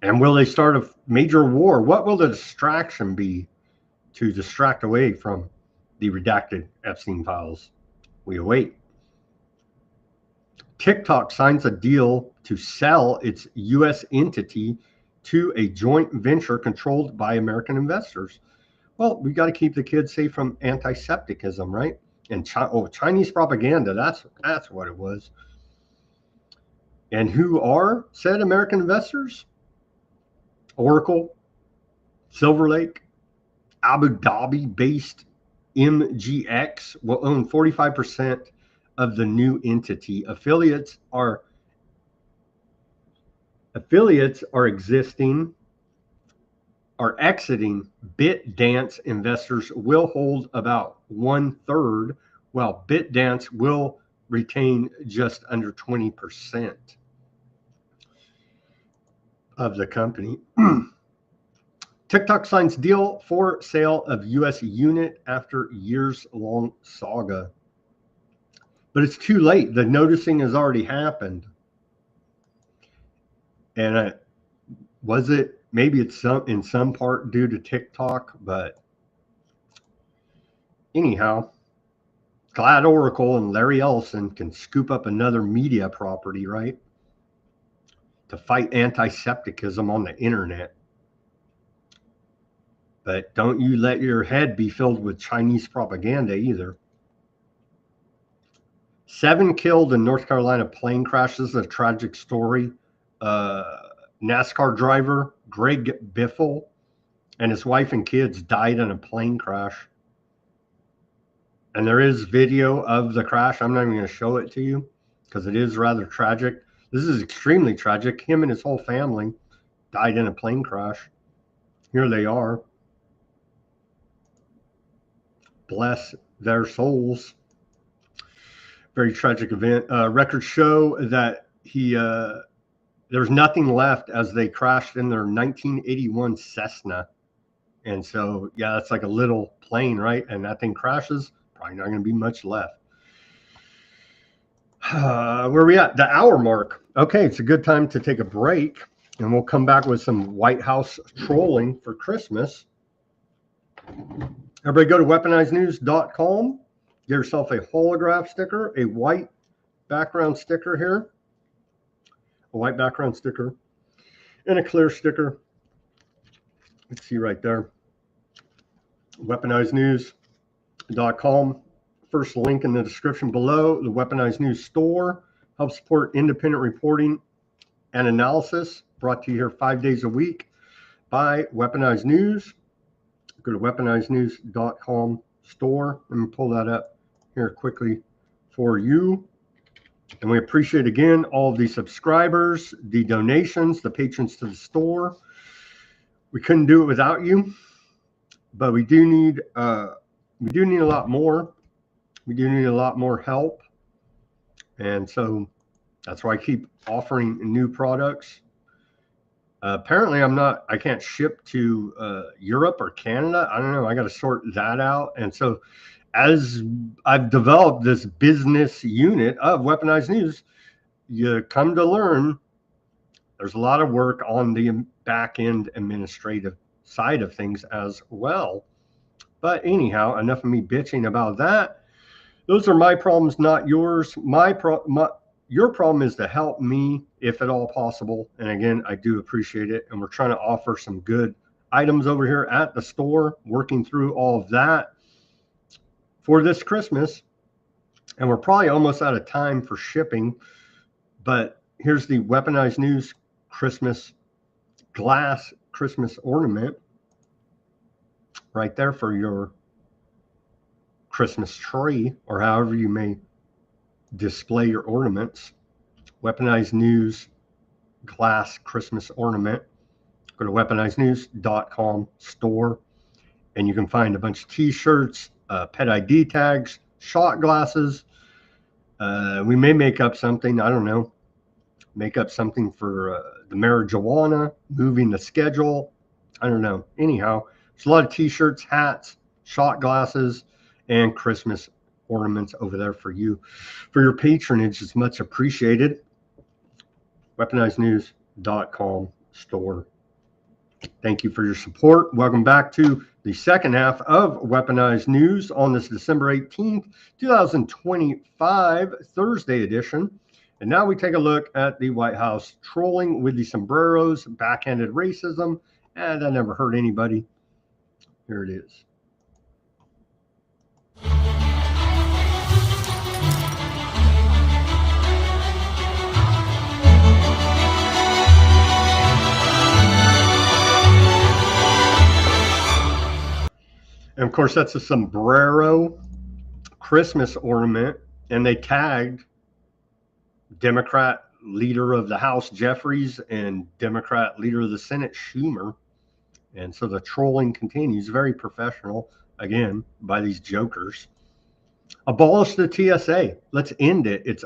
And will they start a major war? What will the distraction be to distract away from the redacted Epstein files? We await. TikTok signs a deal to sell its U.S. entity to a joint venture controlled by American investors. Well, we got to keep the kids safe from anti-Semitism, right? And Chinese propaganda, that's what it was. And who are said American investors? Oracle, Silver Lake, Abu Dhabi-based MGX will own 45% of the new entity. Affiliates are exiting. BitDance investors will hold about 1/3, while BitDance will retain just under 20% of the company. TikTok signs deal for sale of U.S. unit after years-long saga. But it's too late. The noticing has already happened. And was it, maybe it's in some part due to TikTok, but anyhow, glad Oracle and Larry Ellison can scoop up another media property, right? To fight anti-Semitism on the internet. But don't you let your head be filled with Chinese propaganda either. 7 killed in North Carolina plane crashes, a tragic story. NASCAR driver Greg Biffle and his wife and kids died in a plane crash. And there is video of the crash. I'm not even going to show it to you because it is rather tragic. This is extremely tragic. Him and his whole family died in a plane crash. Here they are. Bless their souls. Very tragic event. Records show that there's nothing left as they crashed in their 1981 Cessna. And so, yeah, that's like a little plane, right? And that thing crashes, probably not going to be much left. Where are we at? The hour mark. Okay, it's a good time to take a break. And we'll come back with some White House trolling for Christmas. Everybody go to weaponizednews.com. Get yourself a holograph sticker, a white background sticker here, a white background sticker, and a clear sticker. Let's see right there. Weaponizednews.com. First link in the description below. The Weaponized News store helps support independent reporting and analysis, brought to you here 5 days a week by Weaponized News. Go to weaponizednews.com store. Let me pull that up here quickly for you. And we appreciate, again, all of the subscribers, the donations, the patrons to the store. We couldn't do it without you, but we do need a lot more. We do need a lot more help. And so that's why I keep offering new products. Apparently I can't ship to Europe or Canada. I don't know. I got to sort that out. And so as I've developed this business unit of Weaponized News, you come to learn there's a lot of work on the back end administrative side of things as well. But anyhow, enough of me bitching about that. Those are my problems, not yours. Your problem is to help me, if at all possible. And again, I do appreciate it. And we're trying to offer some good items over here at the store, working through all of that for this Christmas. And we're probably almost out of time for shipping. But here's the Weaponized News Christmas glass Christmas ornament right there for your Christmas tree, or however you may display your ornaments. Weaponized News glass Christmas ornament. Go to weaponizednews.com store, and you can find a bunch of t-shirts, pet ID tags, shot glasses. We may make up something, I don't know, make up something for the marijuana, moving the schedule. I don't know. Anyhow, there's a lot of t-shirts, hats, shot glasses, and Christmas ornaments over there for you. For your patronage, it's much appreciated. Weaponizednews.com store. Thank you for your support. Welcome back to the second half of Weaponized News on this December 18th, 2025, Thursday edition. And now we take a look at the White House trolling with the sombreros, backhanded racism, and that never hurt anybody. Here it is. And of course, that's a sombrero Christmas ornament. And they tagged Democrat leader of the House, Jeffries, and Democrat leader of the Senate, Schumer. And so the trolling continues. Very professional, again, by these jokers. Abolish the TSA. Let's end it.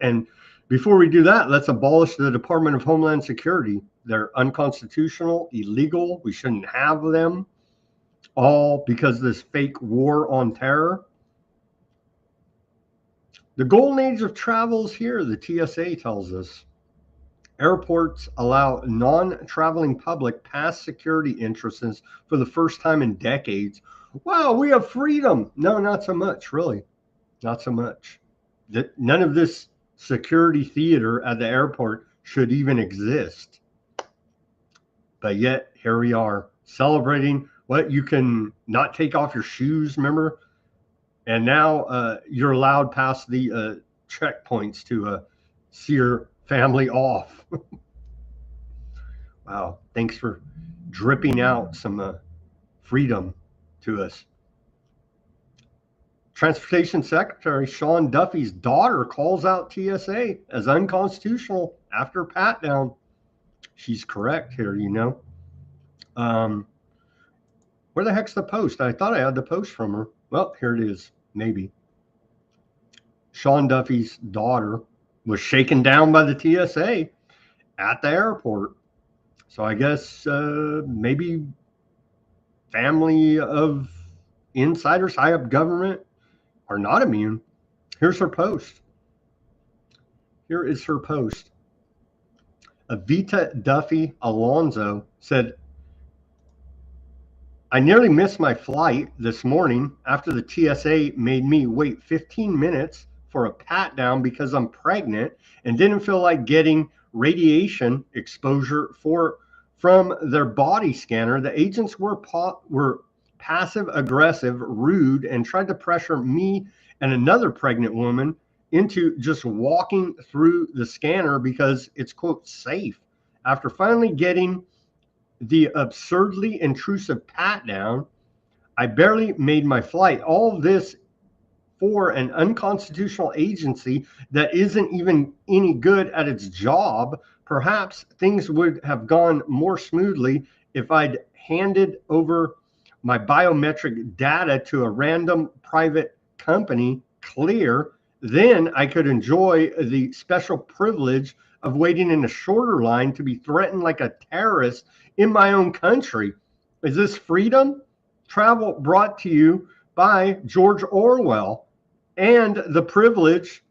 And before we do that, let's abolish the Department of Homeland Security. They're unconstitutional, illegal. We shouldn't have them. All because of this fake war on terror. The golden age of travel is here, the TSA tells us. Airports allow non-traveling public past security entrances for the first time in decades. Wow, we have freedom. No, not so much, really. Not so much. None of this security theater at the airport should even exist. But yet, here we are, celebrating what you can not take off your shoes, remember? And now you're allowed past the checkpoints to see your family off. Wow, thanks for dripping out some freedom to us. Transportation Secretary Sean Duffy's daughter calls out TSA as unconstitutional after pat down. She's correct here, you know. Where the heck's the post? I thought I had the post from her. Well, here it is, maybe. Sean Duffy's daughter was shaken down by the TSA at the airport. So I guess maybe family of insiders high up government are not immune. Here's her post. Here is her post. Avita Duffy Alonso said, I nearly missed my flight this morning after the TSA made me wait 15 minutes for a pat down because I'm pregnant and didn't feel like getting radiation exposure from their body scanner. The agents were passive aggressive, rude, and tried to pressure me and another pregnant woman into just walking through the scanner because it's, quote, safe. After finally getting the absurdly intrusive pat down, I barely made my flight. All this for an unconstitutional agency that isn't even any good at its job. Perhaps things would have gone more smoothly if I'd handed over my biometric data to a random private company, Clear. Then I could enjoy the special privilege of waiting in a shorter line to be threatened like a terrorist in my own country. Is this freedom? Travel brought to you by George Orwell, and the privilege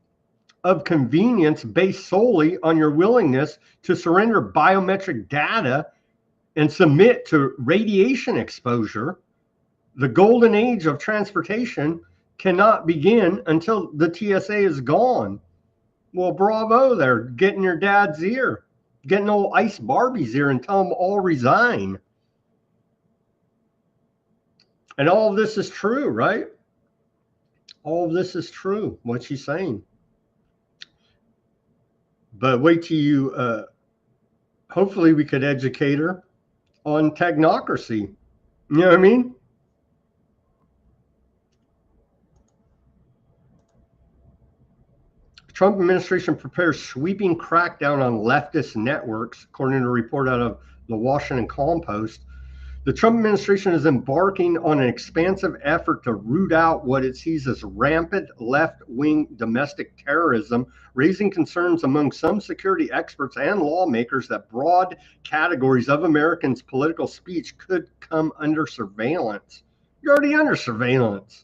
of convenience based solely on your willingness to surrender biometric data and submit to radiation exposure. The golden age of transportation cannot begin until the TSA is gone. Well, bravo there, getting your dad's ear, getting old Ice Barbie's ear and tell them all resign. And all of this is true, right? All of this is true, what she's saying. But wait till you, hopefully we could educate her on technocracy. You know what I mean? Trump administration prepares sweeping crackdown on leftist networks, according to a report out of the Washington Compost. The Trump administration is embarking on an expansive effort to root out what it sees as rampant left-wing domestic terrorism, raising concerns among some security experts and lawmakers that broad categories of Americans' political speech could come under surveillance. You're already under surveillance.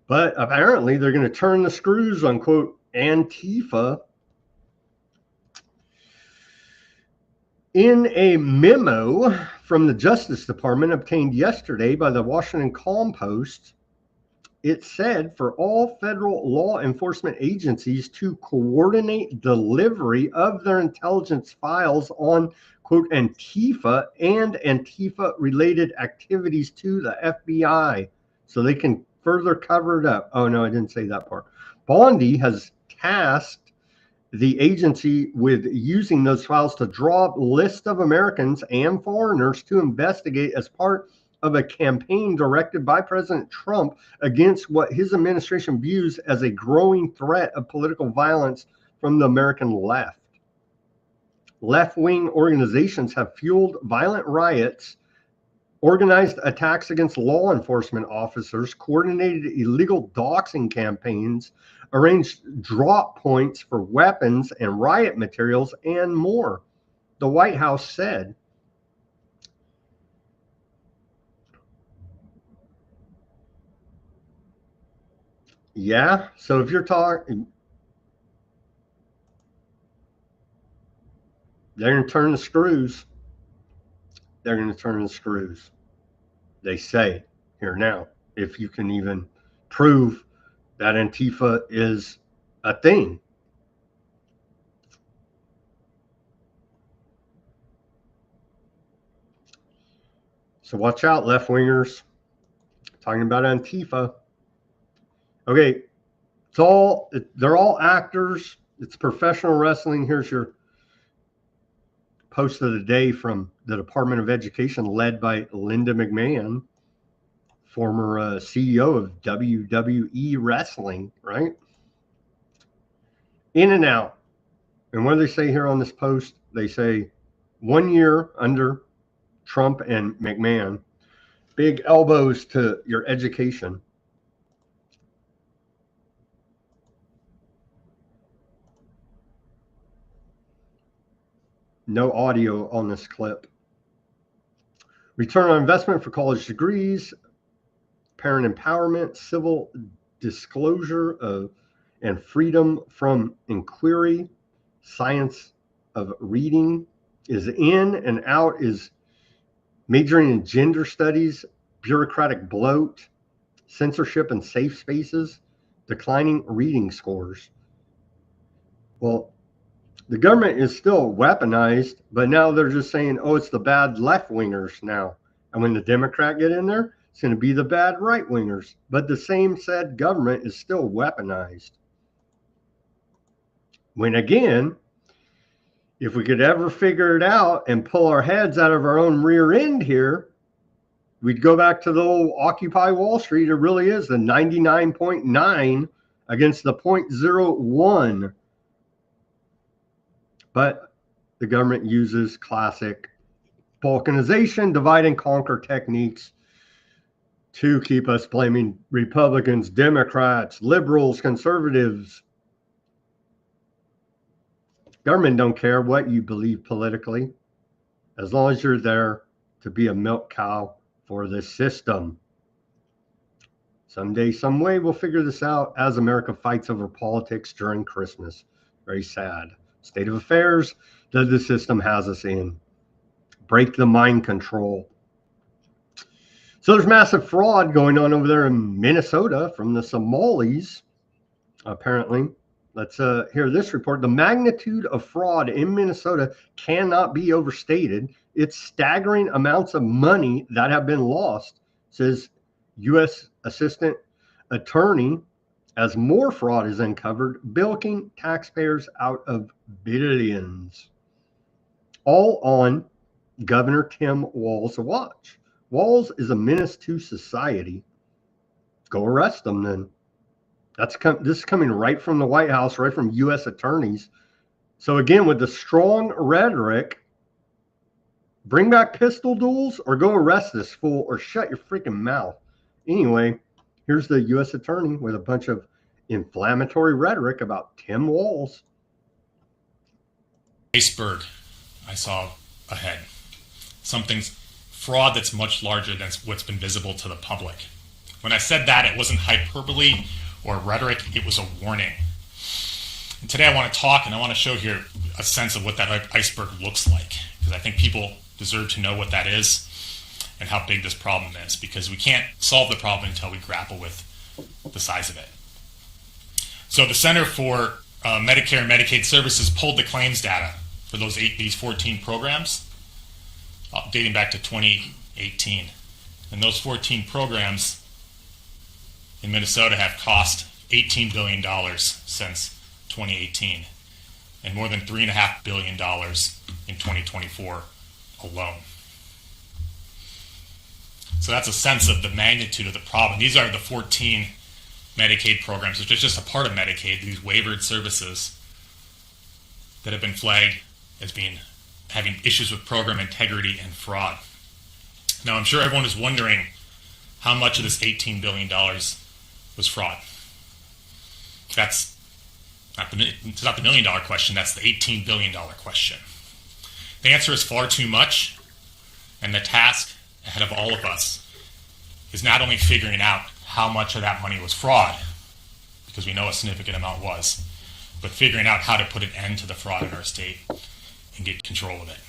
But apparently they're going to turn the screws on, quote, Antifa. In a memo from the Justice Department obtained yesterday by the Washington Compost, it said for all federal law enforcement agencies to coordinate delivery of their intelligence files on, quote, Antifa and Antifa-related activities to the FBI so they can further cover it up. Oh, no, I didn't say that part. Bondi has tasked the agency with using those files to draw up lists of Americans and foreigners to investigate as part of a campaign directed by President Trump against what his administration views as a growing threat of political violence from the American left. Left-wing organizations have fueled violent riots, organized attacks against law enforcement officers, coordinated illegal doxing campaigns, arranged drop points for weapons and riot materials, and more, the White House said. Yeah, so if you're talking, they're going to turn the screws. They're going to turn the screws. They say here now, if you can even prove that Antifa is a thing. So watch out, left-wingers. Talking about Antifa. Okay, they're all actors. It's professional wrestling. Here's your post of the day from the Department of Education led by Linda McMahon, former CEO of WWE Wrestling, right? In and out. And what do they say here on this post? They say 1 year under Trump and McMahon, big elbows to your education. No audio on this clip. Return on investment for college degrees, parent empowerment, civil disclosure of and freedom from inquiry, science of reading is in and out is majoring in gender studies, bureaucratic bloat, censorship and safe spaces, declining reading scores. Well, the government is still weaponized, but now they're just saying, oh, it's the bad left-wingers now. And when the Democrat get in there, it's going to be the bad right-wingers. But the same said government is still weaponized. When again, if we could ever figure it out and pull our heads out of our own rear end here, we'd go back to the old Occupy Wall Street. It really is the 99.9 against the 0.01. But the government uses classic balkanization, divide and conquer techniques to keep us blaming Republicans, Democrats, liberals, conservatives. Government don't care what you believe politically, as long as you're there to be a milk cow for this system. Someday, some way, we'll figure this out as America fights over politics during Christmas. Very sad state of affairs that the system has us in. Break the mind control. So there's massive fraud going on over there in Minnesota from the Somalis, apparently. Let's hear this report. The magnitude of fraud in Minnesota cannot be overstated. It's staggering amounts of money that have been lost, says U.S. Assistant Attorney, as more fraud is uncovered, bilking taxpayers out of billions. All on Governor Tim Walz's watch. Walz is a menace to society. Go arrest them then. This is coming right from the White House, right from U.S. attorneys. So again, with the strong rhetoric, bring back pistol duels or go arrest this fool or shut your freaking mouth. Anyway, here's the U.S. attorney with a bunch of inflammatory rhetoric about Tim Walz. Iceberg I saw ahead. Something's fraud that's much larger than what's been visible to the public. When I said that, it wasn't hyperbole or rhetoric, it was a warning. And today I want to talk and I want to show here a sense of what that iceberg looks like, because I think people deserve to know what that is and how big this problem is, because we can't solve the problem until we grapple with the size of it. So the Center for Medicare and Medicaid Services pulled the claims data for these 14 programs dating back to 2018. And those 14 programs in Minnesota have cost $18 billion since 2018, and more than $3.5 billion in 2024 alone. So that's a sense of the magnitude of the problem. These are the 14 Medicaid programs, which is just a part of Medicaid, these waivered services that have been flagged as having issues with program integrity and fraud. Now, I'm sure everyone is wondering how much of this $18 billion was fraud. That's it's not the $1 million question, that's the $18 billion question. The answer is far too much, and the task ahead of all of us is not only figuring out how much of that money was fraud, because we know a significant amount was, but figuring out how to put an end to the fraud in our state and get control of it.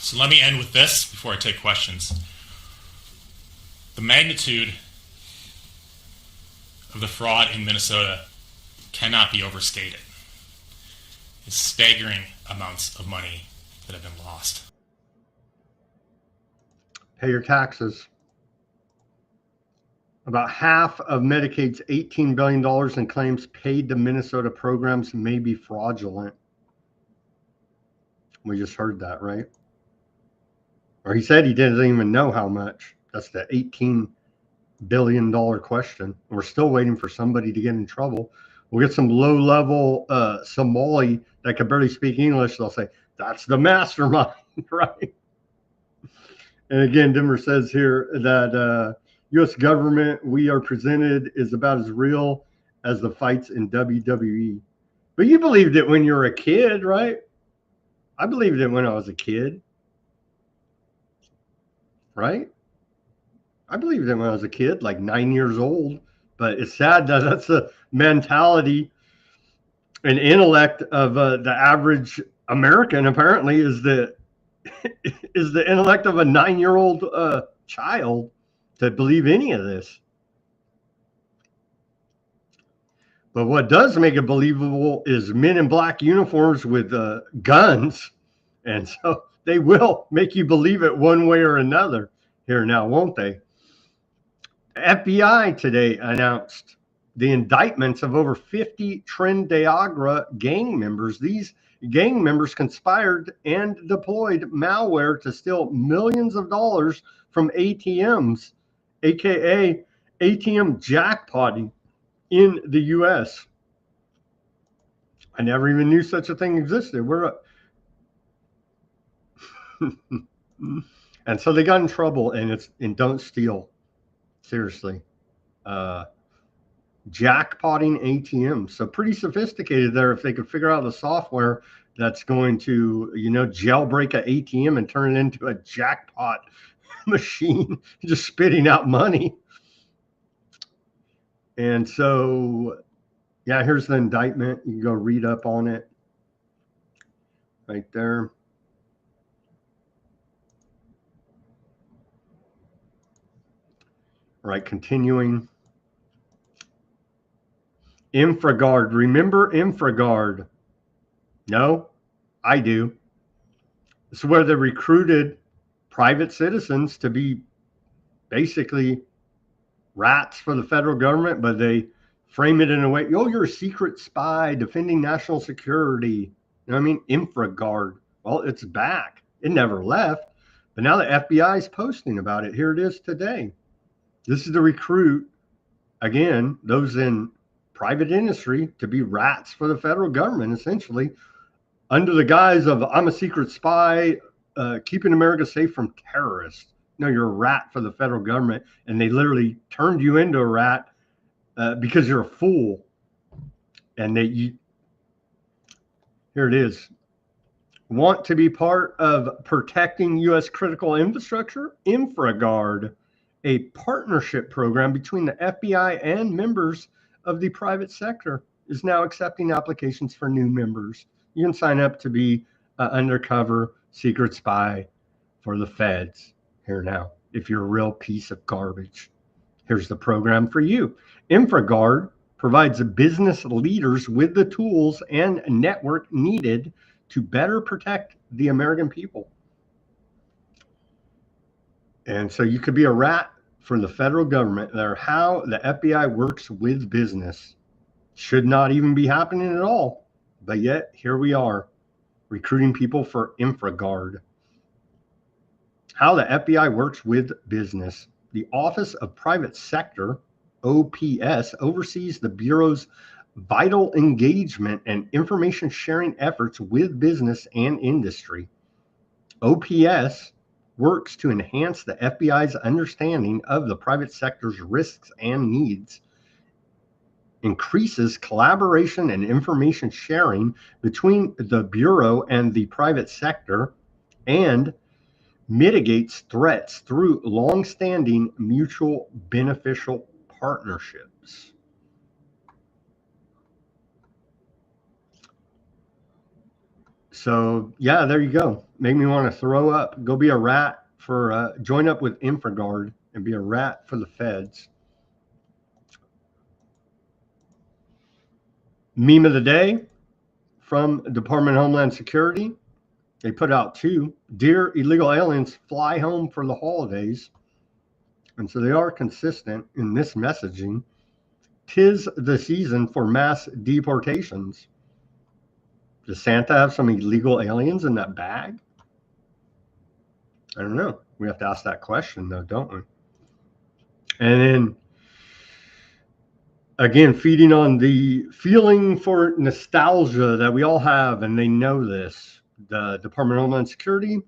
So let me end with this before I take questions. The magnitude of the fraud in Minnesota cannot be overstated. It's staggering amounts of money that have been lost. Pay your taxes. About half of Medicaid's $18 billion in claims paid to Minnesota programs may be fraudulent. We just heard that, right? Or he said he didn't even know how much. That's the $18 billion question. We're still waiting for somebody to get in trouble. We'll get some low-level Somali that can barely speak English. They'll say, that's the mastermind, right? And again, Dimmer says here that U.S. government we are presented is about as real as the fights in WWE. But you believed it when you were a kid, right? I believed it when I was a kid, right? I believed it when I was a kid, like 9 years old. But it's sad that that's the mentality and intellect of the average American, apparently, is that is the intellect of a 9-year-old child to believe any of this. But what does make it believable is men in black uniforms with guns. And so they will make you believe it one way or another here now, won't they? FBI today announced the indictments of over 50 Trendeagra gang members. These gang members conspired and deployed malware to steal millions of dollars from ATMs, aka ATM jackpotting in the U.S. I never even knew such a thing existed. And so they got in trouble, and don't steal. Seriously. Jackpotting ATMs. So pretty sophisticated there if they could figure out the software that's going to, jailbreak an ATM and turn it into a jackpot machine, just spitting out money. And so, yeah, here's the indictment. You can go read up on it right there. All right, continuing. InfraGard. Remember InfraGard? No, I do. This is where they recruited private citizens to be basically rats for the federal government, but they frame it in a way, oh, you're a secret spy defending national security. You know what I mean? InfraGard. Well, it's back. It never left. But now the FBI is posting about it. Here it is today. This is to recruit, again, those in private industry to be rats for the federal government, essentially, under the guise of, I'm a secret spy, keeping America safe from terrorists. No, you're a rat for the federal government, and they literally turned you into a rat because you're a fool. And here it is. Want to be part of protecting U.S. critical infrastructure? InfraGard, a partnership program between the FBI and members of the private sector, is now accepting applications for new members. You can sign up to be an undercover secret spy for the feds here now, if you're a real piece of garbage. Here's the program for you. InfraGard provides business leaders with the tools and network needed to better protect the American people. And so you could be a rat for the federal government. They're how the FBI works with business. Should not even be happening at all. But yet, here we are, recruiting people for InfraGard. How the FBI works with business. The Office of Private Sector, OPS, oversees the Bureau's vital engagement and information sharing efforts with business and industry. OPS works to enhance the FBI's understanding of the private sector's risks and needs, increases collaboration and information sharing between the Bureau and the private sector, and mitigates threats through long-standing mutual beneficial partnerships. So yeah, there you go. Make me want to throw up. Go be a rat for, join up with InfraGard and be a rat for the feds. Meme of the day from Department of Homeland Security. They put out two. Dear illegal aliens, fly home for the holidays. And so they are consistent in this messaging. 'Tis the season for mass deportations. Does Santa have some illegal aliens in that bag? I don't know. We have to ask that question, though, don't we? And then, again, feeding on the feeling for nostalgia that we all have, and they know this. The Department of Homeland Security,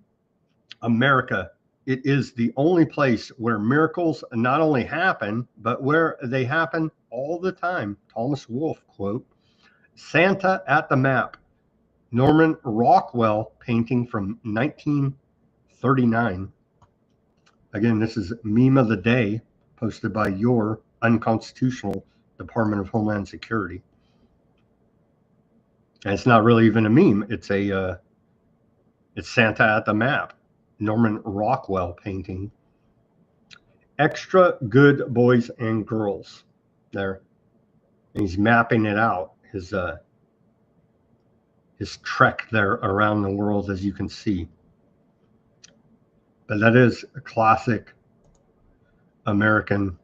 America, it is the only place where miracles not only happen, but where they happen all the time. Thomas Wolfe quote, Santa at the Map. Norman Rockwell painting from 1939. Again, this is meme of the day posted by your unconstitutional Department of Homeland Security. And it's not really even a meme. It's a It's Santa at the Map, Norman Rockwell painting. Extra Good Boys and Girls there. And he's mapping it out, his trek there around the world, as you can see. But that is a classic American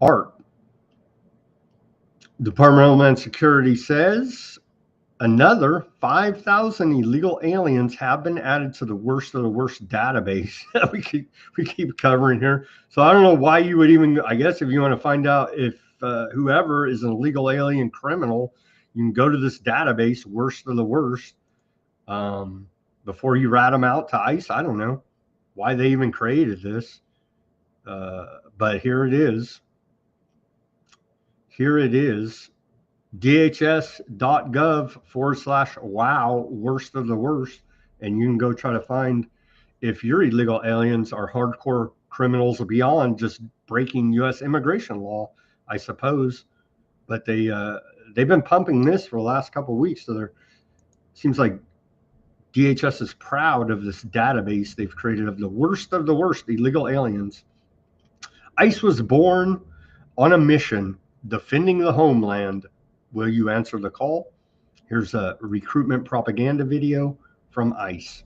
art. Department of Homeland Security says another 5,000 illegal aliens have been added to the worst of the worst database that we keep covering here. So I don't know why you would even, I guess if you want to find out if whoever is an illegal alien criminal, you can go to this database, worst of the worst, before you rat them out to ICE. I don't know why they even created this, but here it is. Here it is. DHS.gov/wow, worst of the worst. And you can go try to find if your illegal aliens are hardcore criminals beyond just breaking U.S. immigration law, I suppose. But they've been pumping this for the last couple of weeks. So seems like DHS is proud of this database they've created of the worst illegal aliens. ICE was born on a mission defending the homeland. Will you answer the call? Here's a recruitment propaganda video from ICE.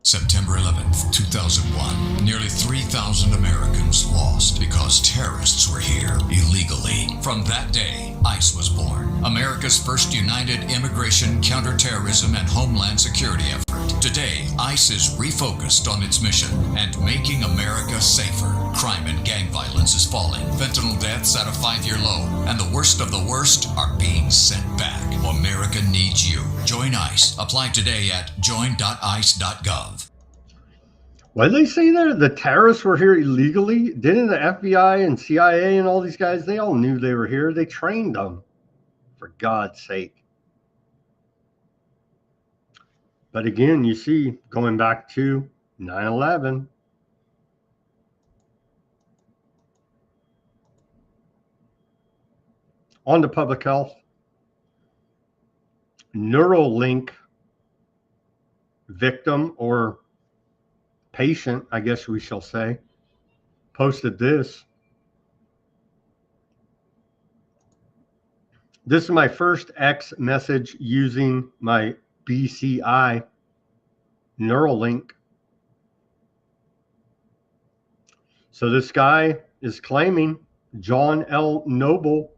September 11th, 2001. Nearly 3,000 Americans lost because terrorists were here illegally. From that day, ICE was born. America's first united immigration, counterterrorism, and homeland security effort. Today, ICE is refocused on its mission and making America safer. Crime and gang violence is falling. Fentanyl deaths at a 5-year low. And the worst of the worst are being sent back. America needs you. Join ICE. Apply today at join.ice.gov. What did they say there? The terrorists were here illegally? Didn't the FBI and CIA and all these guys, they all knew they were here. They trained them, for God's sake. But again, you see, going back to 9/11, on to public health. Neuralink victim or patient, I guess we shall say, posted this. This is my first X message using my BCI Neuralink. So this guy is claiming, John L. Noble,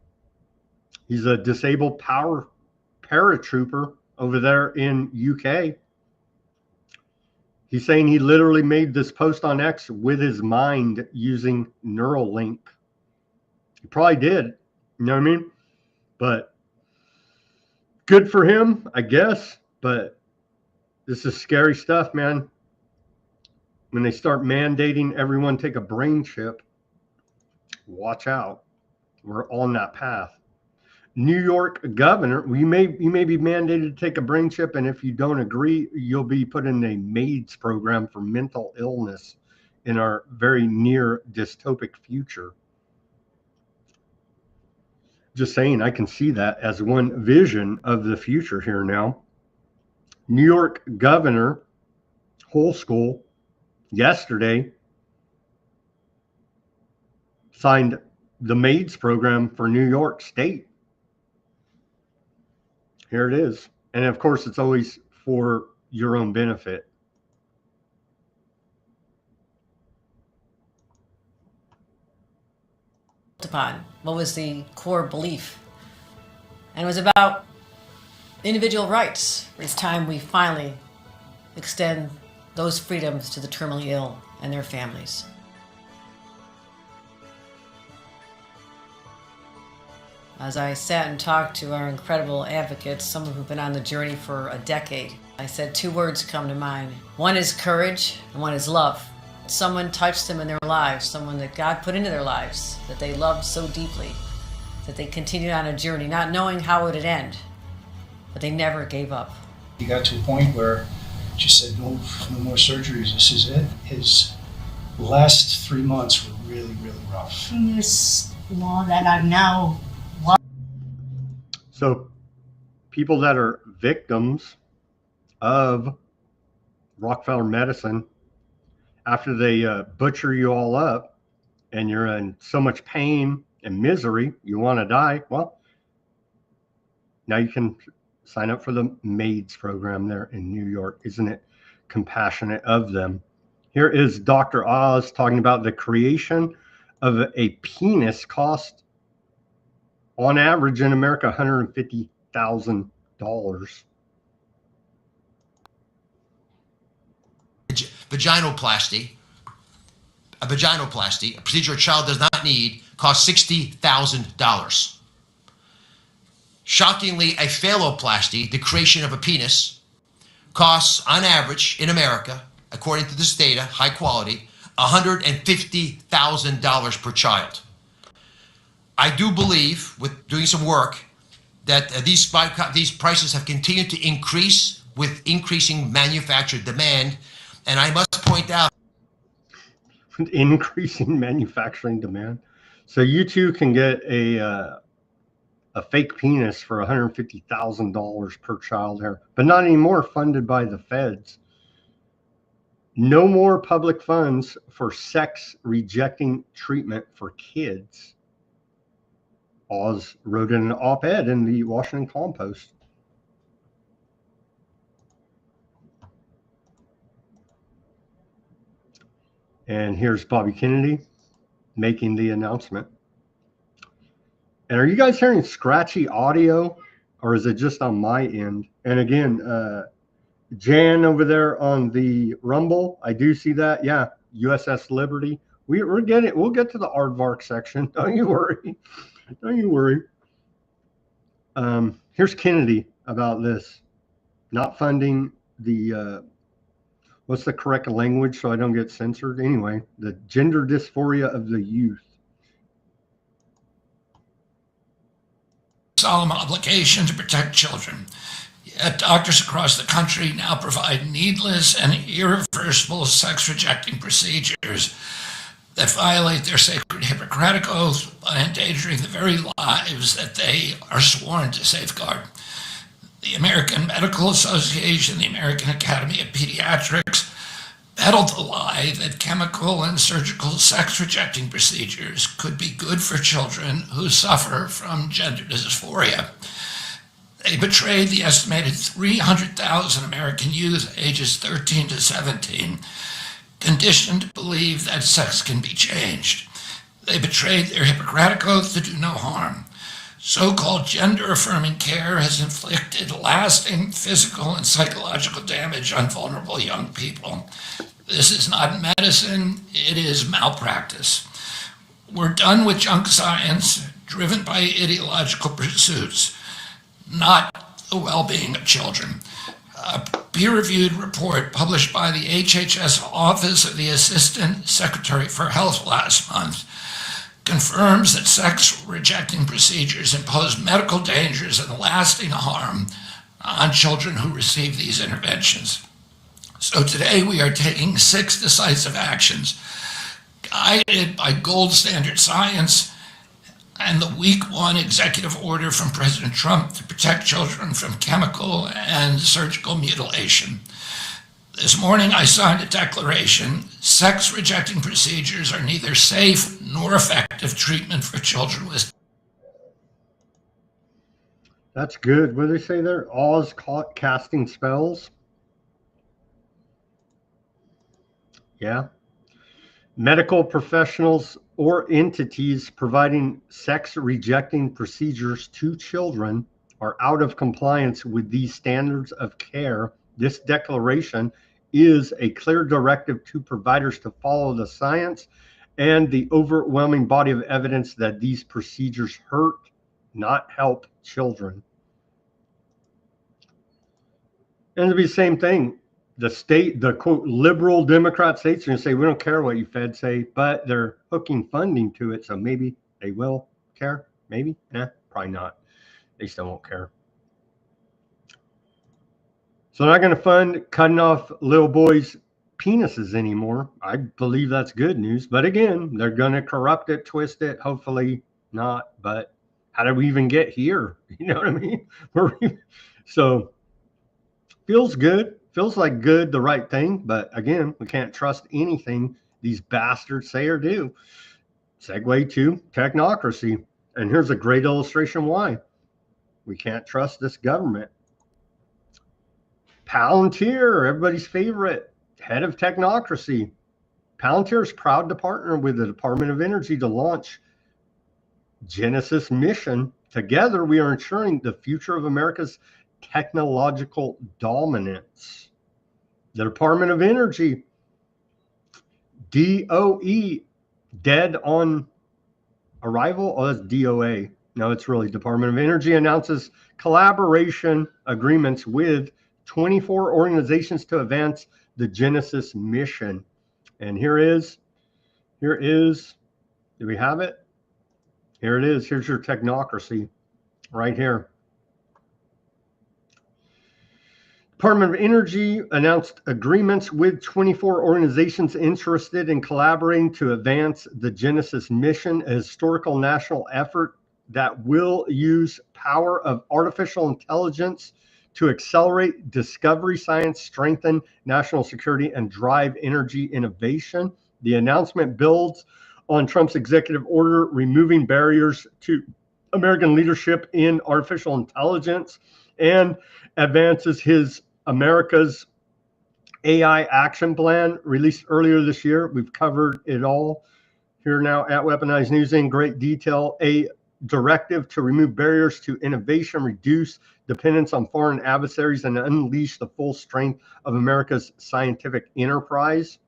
he's a disabled paratrooper over there in UK. He's saying he literally made this post on X with his mind using Neuralink. He probably did, you know what I mean? But good for him, I guess. But this is scary stuff, man. When they start mandating everyone take a brain chip, watch out. We're on that path. New York governor, you may be mandated to take a brain chip, and if you don't agree, you'll be put in a MAIDS program for mental illness in our very near dystopic future. Just saying, I can see that as one vision of the future here now. New York Governor Holschool yesterday signed the MAIDS program for New York State. Here it is. And of course, it's always for your own benefit. Upon what was the core belief, and it was about individual rights. It's time we finally extend those freedoms to the terminally ill and their families. As I sat and talked to our incredible advocates, some who've been on the journey for a decade, I said 2 words come to mind. One is courage and one is love. Someone touched them in their lives, someone that God put into their lives, that they loved so deeply, that they continued on a journey, not knowing how it would end, but they never gave up. He got to a point where she said, no more surgeries, this is it. His The last 3 months were really, really rough. This law that I've now. So people that are victims of Rockefeller medicine, after they butcher you all up and you're in so much pain and misery, you want to die, well, now you can sign up for the MAIDS program there in New York. Isn't it compassionate of them? Here is Dr. Oz talking about the creation of a penis cost, on average in America, $150,000. Vaginoplasty, a procedure a child does not need, costs $60,000. Shockingly, a phalloplasty, the creation of a penis, costs on average in America, according to this data, high quality, $150,000 per child. I do believe, with doing some work, that these prices have continued to increase with increasing manufacturer demand. And I must point out, increasing manufacturing demand. So you too can get a fake penis for $150,000 per child here, but not anymore, funded by the feds. No more public funds for sex rejecting treatment for kids. Oz wrote in an op-ed in the Washington Compost. And here's Bobby Kennedy making the announcement. And are you guys hearing scratchy audio, or is it just on my end? And again, Jan over there on the Rumble, I do see that. Yeah, USS Liberty. We're getting it. We'll get to the aardvark section. Don't you worry. Don't you worry. Here's Kennedy about this. Not funding the what's the correct language so I don't get censored? Anyway, the gender dysphoria of the youth. Solemn obligation to protect children. Yet doctors across the country now provide needless and irreversible sex-rejecting procedures that violate their sacred Hippocratic oath by endangering the very lives that they are sworn to safeguard. The American Medical Association, the American Academy of Pediatrics, peddled the lie that chemical and surgical sex-rejecting procedures could be good for children who suffer from gender dysphoria. They betrayed the estimated 300,000 American youth ages 13 to 17, conditioned to believe that sex can be changed. They betrayed their Hippocratic oath to do no harm. So-called gender-affirming care has inflicted lasting physical and psychological damage on vulnerable young people. This is not medicine, it is malpractice. We're done with junk science driven by ideological pursuits, not the well-being of children. A peer-reviewed report published by the HHS Office of the Assistant Secretary for Health last month confirms that sex-rejecting procedures impose medical dangers and lasting harm on children who receive these interventions. So today we are taking 6 decisive actions, guided by gold standard science and the week 1 executive order from President Trump to protect children from chemical and surgical mutilation. This morning I signed a declaration: sex-rejecting procedures are neither safe nor effective treatment for children with. That's good. What do they say there? Oz caught casting spells. Yeah. Medical professionals or entities providing sex-rejecting procedures to children are out of compliance with these standards of care. This declaration is a clear directive to providers to follow the science and the overwhelming body of evidence that these procedures hurt, not help children. And it'll be the same thing. The state, the quote liberal Democrat states are going to say, we don't care what you feds say, but they're hooking funding to it. So maybe they will care. Maybe. Probably not. They still won't care. So they're not going to fund cutting off little boys' penises anymore. I believe that's good news. But again, they're going to corrupt it, twist it. Hopefully not. But how did we even get here? You know what I mean? So feels good. Feels like good, the right thing. But again, we can't trust anything these bastards say or do. Segue to technocracy. And here's a great illustration why. We can't trust this government. Palantir, everybody's favorite, head of technocracy. Palantir is proud to partner with the Department of Energy to launch Genesis mission. Together, we are ensuring the future of America's technological dominance. The Department of Energy, DOE, dead on arrival. Oh, that's DOA. No, it's really Department of Energy announces collaboration agreements with 24 organizations to advance the Genesis mission. And here is, do we have it? Here it is. Here's your technocracy right here. Department of Energy announced agreements with 24 organizations interested in collaborating to advance the Genesis mission, a historical national effort that will use power of artificial intelligence to accelerate discovery science, strengthen national security, and drive energy innovation. The announcement builds on Trump's executive order removing barriers to American leadership in artificial intelligence and advances his America's AI action plan released earlier this year. We've covered it all here now at Weaponized News in great detail. A directive to remove barriers to innovation, reduce dependence on foreign adversaries, and unleash the full strength of America's scientific enterprise.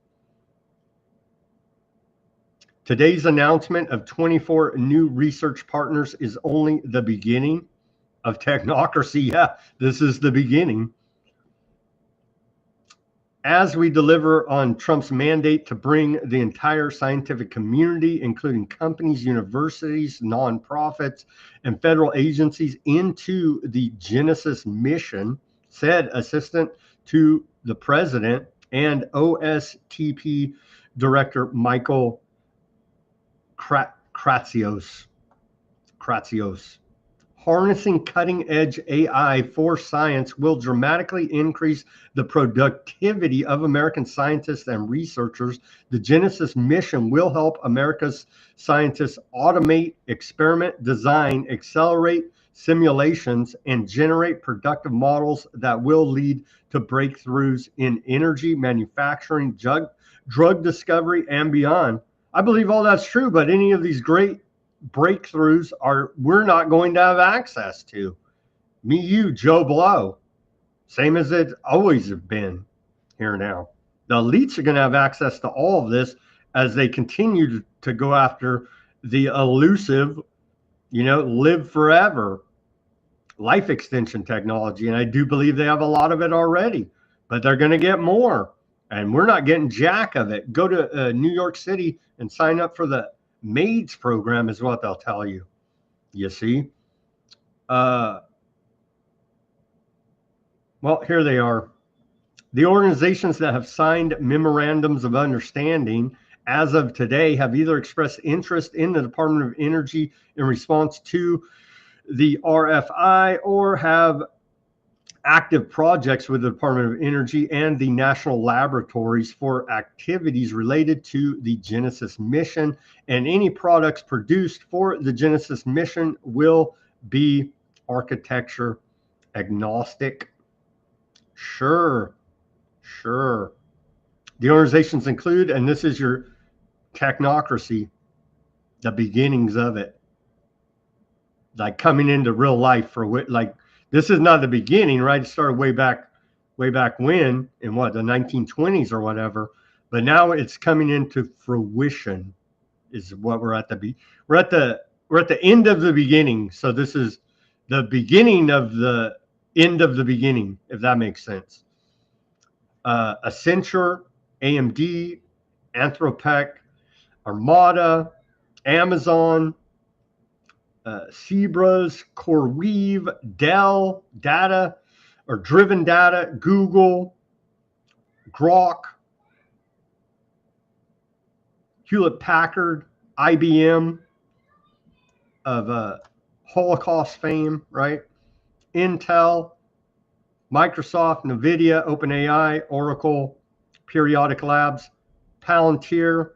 Today's announcement of 24 new research partners is only the beginning of technocracy. Yeah, this is the beginning. As we deliver on Trump's mandate to bring the entire scientific community, including companies, universities, nonprofits, and federal agencies, into the Genesis mission, said Assistant to the President and OSTP Director Michael Kratsios. Harnessing cutting-edge AI for science will dramatically increase the productivity of American scientists and researchers. The Genesis mission will help America's scientists automate, experiment, design, accelerate simulations, and generate productive models that will lead to breakthroughs in energy, manufacturing, drug discovery, and beyond. I believe all that's true, but any of these great breakthroughs we're not going to have access to. Me, you, Joe Blow, same as it always have been here now. The elites are going to have access to all of this as they continue to go after the elusive, live forever life extension technology. And I do believe they have a lot of it already, but they're going to get more, and we're not getting jack of it. Go to New York City and sign up for the MAIDS program is what they'll tell you. You see? Well, here they are. The organizations that have signed memorandums of understanding as of today have either expressed interest in the Department of Energy in response to the RFI or have active projects with the Department of Energy and the national laboratories for activities related to the Genesis mission, and any products produced for the Genesis mission will be architecture agnostic. Sure. The organizations include, and this is your technocracy, the beginnings of it, like coming into real life this is not the beginning, right? It started way back when, in the 1920s or whatever. But now it's coming into fruition, is what we're at the end of the beginning. So this is the beginning of the end of the beginning, if that makes sense. Accenture, AMD, Anthropic, Armada, Amazon, Zebras, CoreWeave, Dell, Driven Data, Google, Grok, Hewlett Packard, IBM of Holocaust fame, right? Intel, Microsoft, NVIDIA, OpenAI, Oracle, Periodic Labs, Palantir,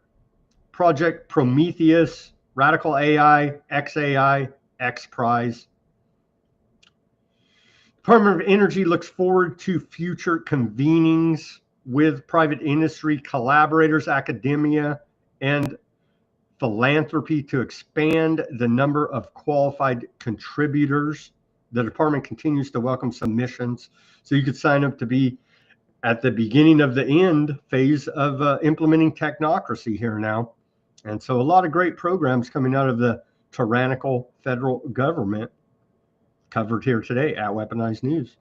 Project Prometheus, Radical AI, XAI, XPRIZE. Department of Energy looks forward to future convenings with private industry collaborators, academia, and philanthropy to expand the number of qualified contributors. The department continues to welcome submissions, so you could sign up to be at the beginning of the end phase of implementing technocracy here now. And so a lot of great programs coming out of the tyrannical federal government covered here today at Weaponized News.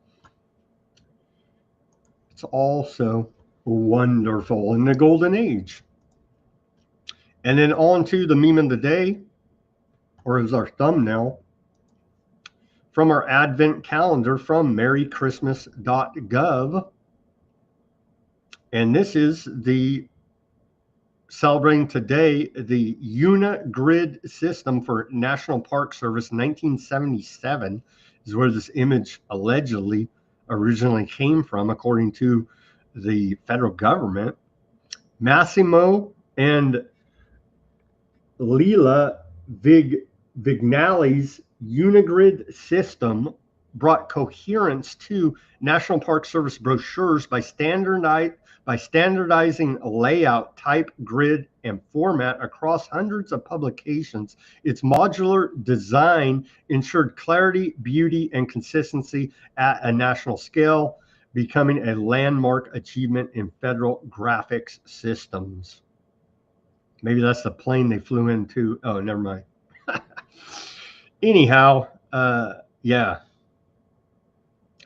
It's also wonderful in the golden age. And then on to the meme of the day, or as our thumbnail, from our Advent calendar from merrychristmas.gov. And this is the celebrating today the Unigrid system for National Park Service. 1977 is where this image allegedly originally came from, according to the federal government. Massimo and Leela Vignali's Unigrid system brought coherence to National Park Service brochures by standardizing layout, type, grid, and format across hundreds of publications. Its modular design ensured clarity, beauty, and consistency at a national scale, becoming a landmark achievement in federal graphics systems. Maybe that's the plane they flew into. Oh, never mind. Anyhow, yeah.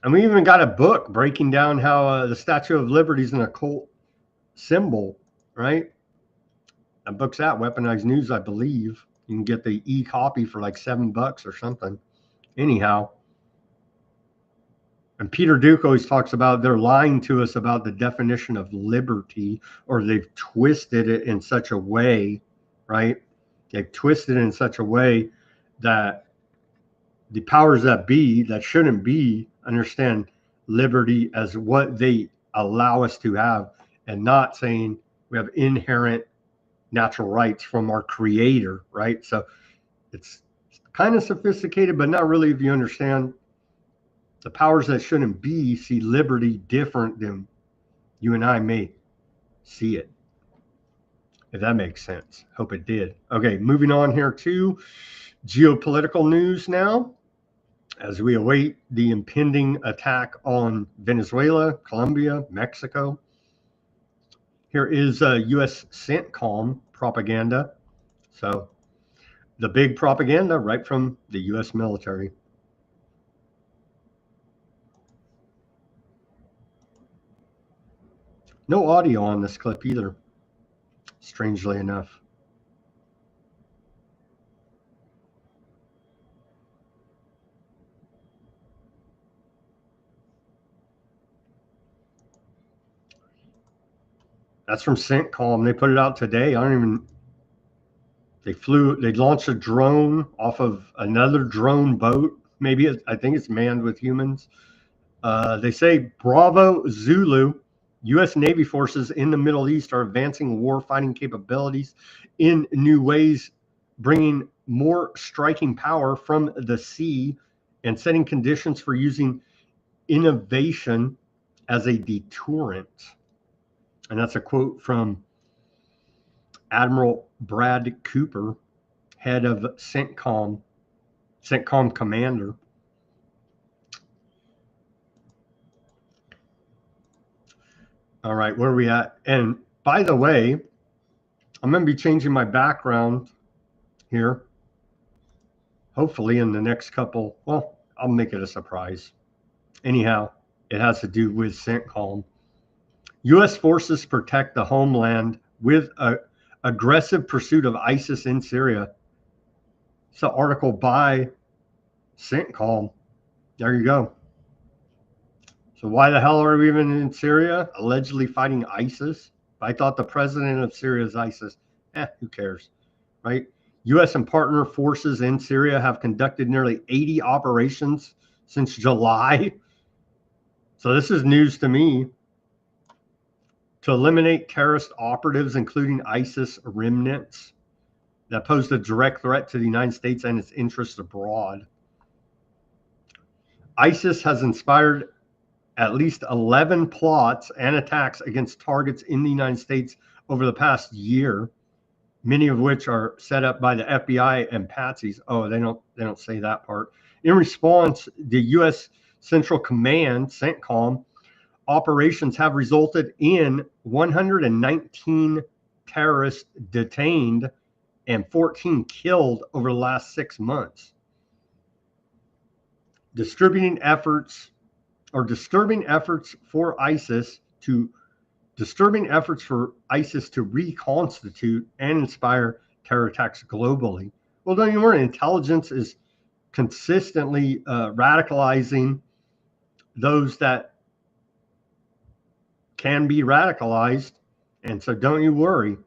And we even got a book breaking down how the Statue of Liberty is an occult symbol, right? That book's at Weaponized News, I believe. You can get the e-copy for like $7 or something. Anyhow. And Peter Duke always talks about they're lying to us about the definition of liberty, or they've twisted it in such a way, right? They've twisted it in such a way that the powers that be, that shouldn't be, understand liberty as what they allow us to have, and not saying we have inherent natural rights from our creator, right? So it's kind of sophisticated, but not really if you understand the powers that shouldn't be see liberty different than you and I may see it. If that makes sense. Hope it did. Okay, moving on here to geopolitical news now, as we await the impending attack on Venezuela, Colombia, Mexico. Here is U.S. CENTCOM propaganda. So the big propaganda right from the U.S. military. No audio on this clip either, strangely enough. That's from CENTCOM. They put it out today. They launched a drone off of another drone boat. Maybe I think it's manned with humans. They say Bravo Zulu, U.S. Navy forces in the Middle East are advancing war-fighting capabilities in new ways, bringing more striking power from the sea and setting conditions for using innovation as a deterrent. And that's a quote from Admiral Brad Cooper, head of CENTCOM commander. All right, where are we at? And by the way, I'm going to be changing my background here. Hopefully in the next couple, well, I'll make it a surprise. Anyhow, it has to do with CENTCOM. U.S. forces protect the homeland with an aggressive pursuit of ISIS in Syria. It's an article by CENTCOM. There you go. So why the hell are we even in Syria? Allegedly fighting ISIS? I thought the president of Syria is ISIS. Who cares, right? U.S. and partner forces in Syria have conducted nearly 80 operations since July. So this is news to me. To eliminate terrorist operatives, including ISIS remnants that posed a direct threat to the United States and its interests abroad. ISIS has inspired at least 11 plots and attacks against targets in the United States over the past year, many of which are set up by the FBI and patsies. Oh, they don't say that part. In response, the U.S. Central Command, CENTCOM, operations have resulted in 119 terrorists detained and 14 killed over the last 6 months. Disturbing efforts for ISIS to reconstitute and inspire terror attacks globally. Well, don't you worry, intelligence is consistently radicalizing those that can be radicalized. And so don't you worry,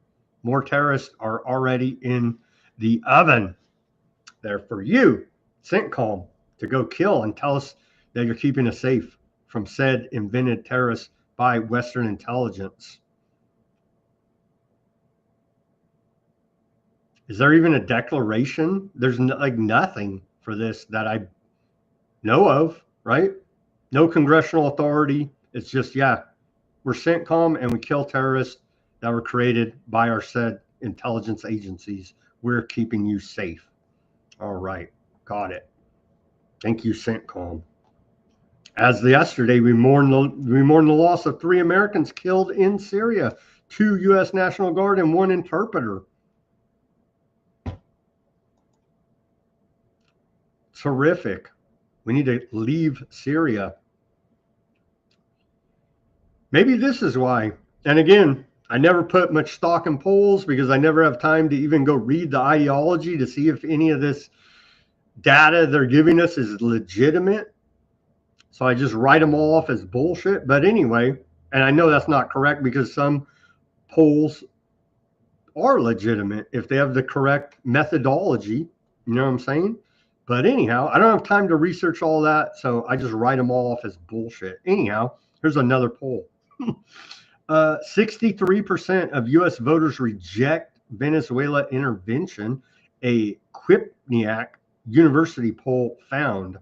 more terrorists are already in the oven. They're for you, CENTCOM, to go kill and tell us that you're keeping us safe from said invented terrorists by Western intelligence. Is there even a declaration? There's nothing for this that I know of, right? No congressional authority. It's just, yeah, we're CENTCOM and we kill terrorists that were created by our said intelligence agencies. We're keeping you safe. All right, got it. Thank you, CENTCOM. As yesterday, we mourn the loss of 3 Americans killed in Syria, 2 U.S. National Guard and 1 interpreter. Terrific. We need to leave Syria. Maybe this is why. And again, I never put much stock in polls because I never have time to even go read the ideology to see if any of this data they're giving us is legitimate. So I just write them all off as bullshit. But anyway, and I know that's not correct because some polls are legitimate if they have the correct methodology. You know what I'm saying? But anyhow, I don't have time to research all that. So I just write them all off as bullshit. Anyhow, here's another poll. 63% of U.S. voters reject Venezuela intervention, a Quinnipiac University poll found.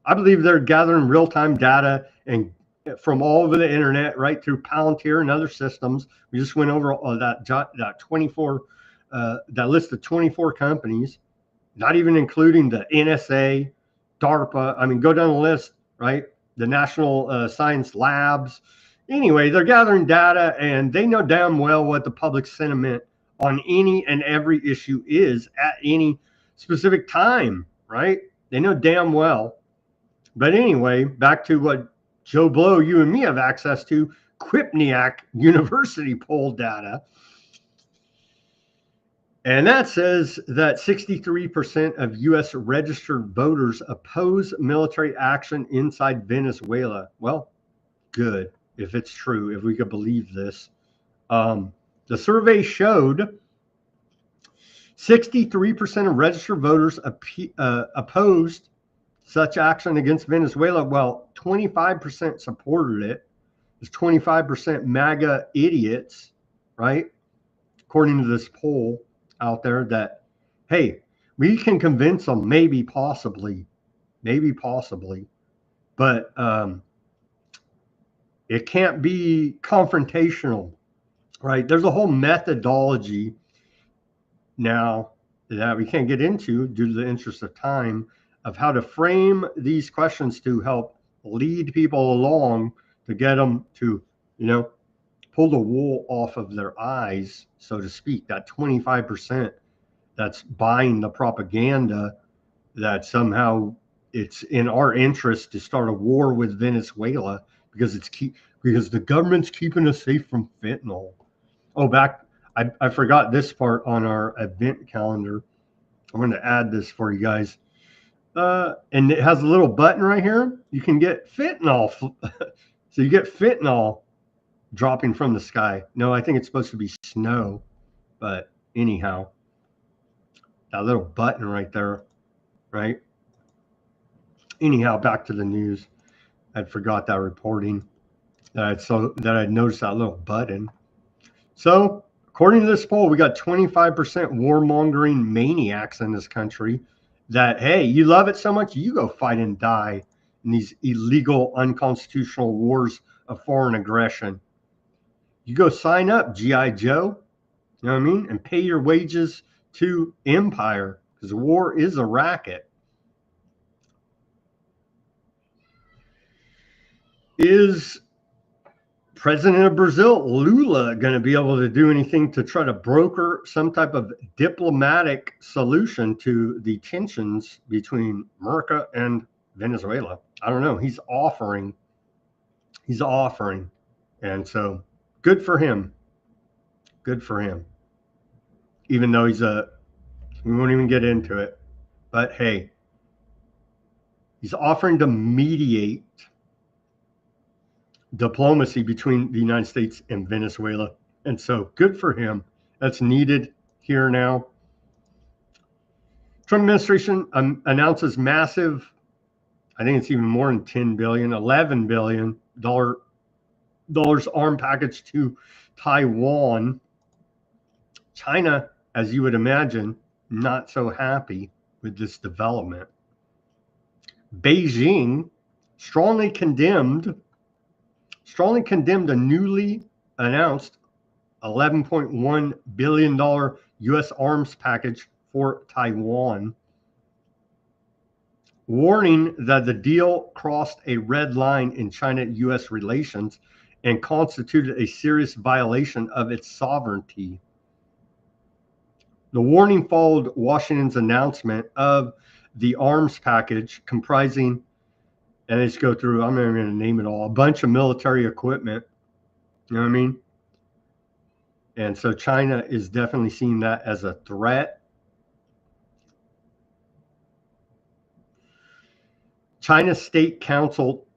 I believe they're gathering real-time data and from all over the internet, right through Palantir and other systems. We just went over that 24, that list of 24 companies, not even including the NSA, DARPA. I mean, go down the list, right? The National Science Labs. Anyway, they're gathering data and they know damn well what the public sentiment on any and every issue is at any specific time, right? They know damn well. But anyway, back to what Joe Blow, you and me have access to, Quinnipiac University poll data. And that says that 63% of U.S. registered voters oppose military action inside Venezuela. Well, good, if it's true, if we could believe this. The survey showed 63% of registered voters opposed such action against Venezuela. Well, 25% supported it. There's 25% MAGA idiots, right? According to this poll out there that, hey, we can convince them, maybe, possibly, but it can't be confrontational, right? There's a whole methodology now that we can't get into due to the interest of time of how to frame these questions to help lead people along to get them to, you know, pull the wool off of their eyes, so to speak. That 25% that's buying the propaganda that somehow it's in our interest to start a war with Venezuela because because the government's keeping us safe from fentanyl. Oh, I forgot this part on our event calendar. I'm going to add this for you guys. And it has a little button right here. You can get fentanyl. So you get fentanyl dropping from the sky. No, I think it's supposed to be snow, but Anyhow, that little button right there, right? Anyhow, back to the news. I forgot that reporting that I'd noticed that little button. So, according to this poll, we got 25% warmongering maniacs in this country that, hey, you love it so much, you go fight and die in these illegal, unconstitutional wars of foreign aggression. You go sign up, G.I. Joe, you know what I mean? And pay your wages to empire, because war is a racket. Is President of Brazil, Lula, going to be able to do anything to try to broker some type of diplomatic solution to the tensions between America and Venezuela? I don't know. He's offering. And so good for him. Good for him. Even though we won't even get into it. But hey, he's offering to mediate diplomacy between the United States and Venezuela. And so good for him. That's needed here now. Trump administration announces massive, I think it's even more than $10 billion, $11 billion arm package to Taiwan. China, as you would imagine, not so happy with this development. Beijing strongly condemned a newly announced $11.1 billion U.S. arms package for Taiwan, warning that the deal crossed a red line in China-U.S. relations and constituted a serious violation of its sovereignty. The warning followed Washington's announcement of the arms package comprising, and let's go through, I'm not even going to name it all, a bunch of military equipment. You know what I mean? And so China is definitely seeing that as a threat. China State Council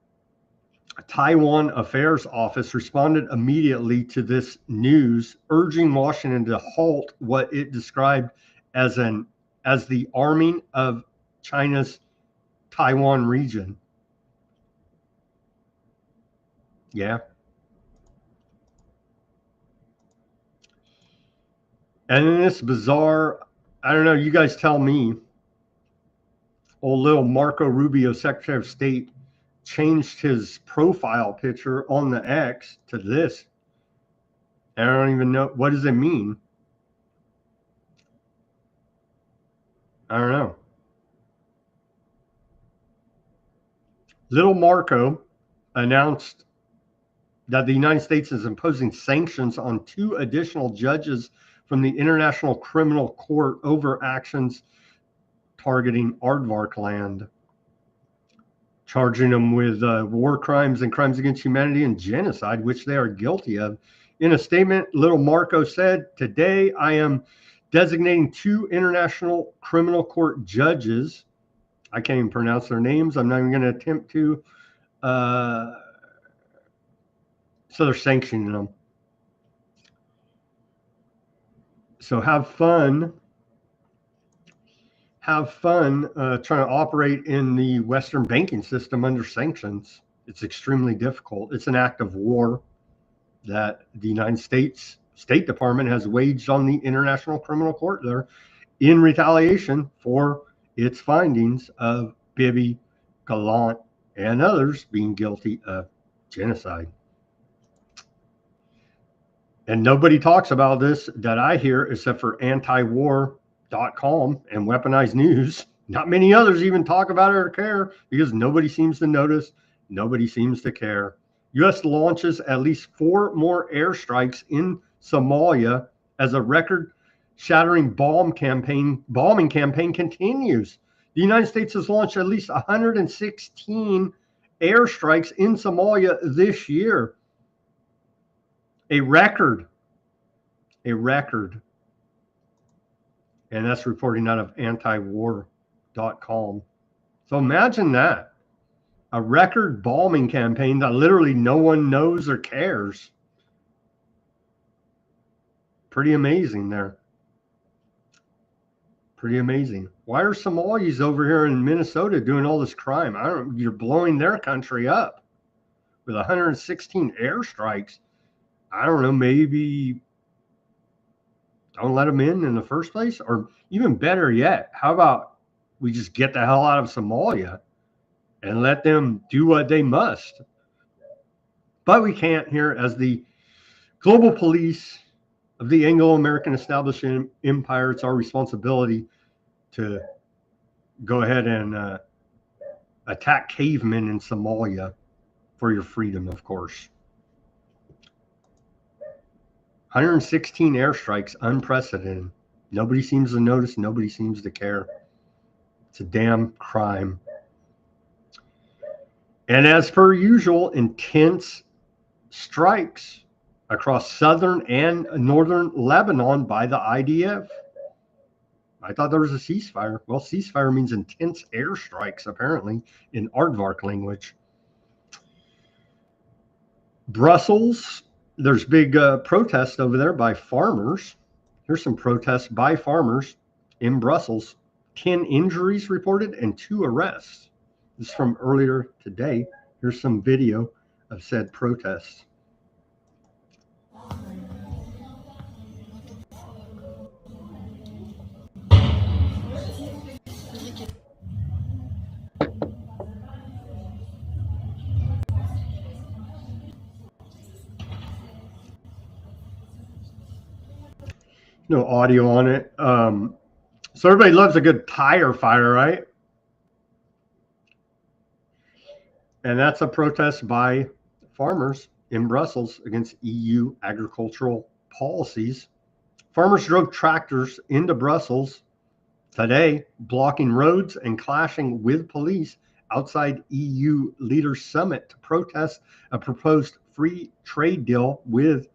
Taiwan Affairs Office responded immediately to this news, urging Washington to halt what it described as the arming of China's Taiwan region. Yeah. And in this bizarre, I don't know, you guys tell me, old little Marco Rubio, Secretary of State, changed his profile picture on the X to this. And I don't even know, what does it mean? I don't know. Little Marco announced that the United States is imposing sanctions on 2 additional judges from the International Criminal Court over actions targeting Aardvark land, charging them with war crimes and crimes against humanity and genocide, which they are guilty of. In a statement, Little Marco said, "Today I am designating 2 International Criminal Court judges." I can't even pronounce their names. I'm not even going to attempt to. So they're sanctioning them. So have fun trying to operate in the Western banking system under sanctions. It's extremely difficult. It's an act of war that the United States State Department has waged on the International Criminal Court there in retaliation for its findings of Bibi, Gallant, and others being guilty of genocide. And nobody talks about this that I hear except for antiwar.com and Weaponized News. Not many others even talk about it or care because nobody seems to notice. Nobody seems to care. U.S. launches at least 4 more airstrikes in Somalia as a record-shattering bombing campaign continues. The United States has launched at least 116 airstrikes in Somalia this year. A record. And that's reporting out of antiwar.com. So imagine that. A record bombing campaign that literally no one knows or cares. Pretty amazing there. Pretty amazing. Why are Somalis over here in Minnesota doing all this crime? You're blowing their country up with 116 airstrikes. I don't know, maybe don't let them in the first place? Or even better yet, how about we just get the hell out of Somalia and let them do what they must? But we can't here, as the global police of the Anglo-American established empire. It's our responsibility to go ahead and attack cavemen in Somalia for your freedom, of course. 116 airstrikes, unprecedented. Nobody seems to notice. Nobody seems to care. It's a damn crime. And as per usual, intense strikes across southern and northern Lebanon by the IDF. I thought there was a ceasefire. Well, ceasefire means intense airstrikes, apparently, in aardvark language. Brussels, there's big protest over there by farmers. Here's some protests by farmers in Brussels. 10 injuries reported and 2 arrests. This is from earlier today. Here's some video of said protests. No audio on it. So everybody loves a good tire fire, right? And that's a protest by farmers in Brussels against EU agricultural policies. Farmers drove tractors into Brussels today, blocking roads and clashing with police outside EU leaders' summit to protest a proposed free trade deal with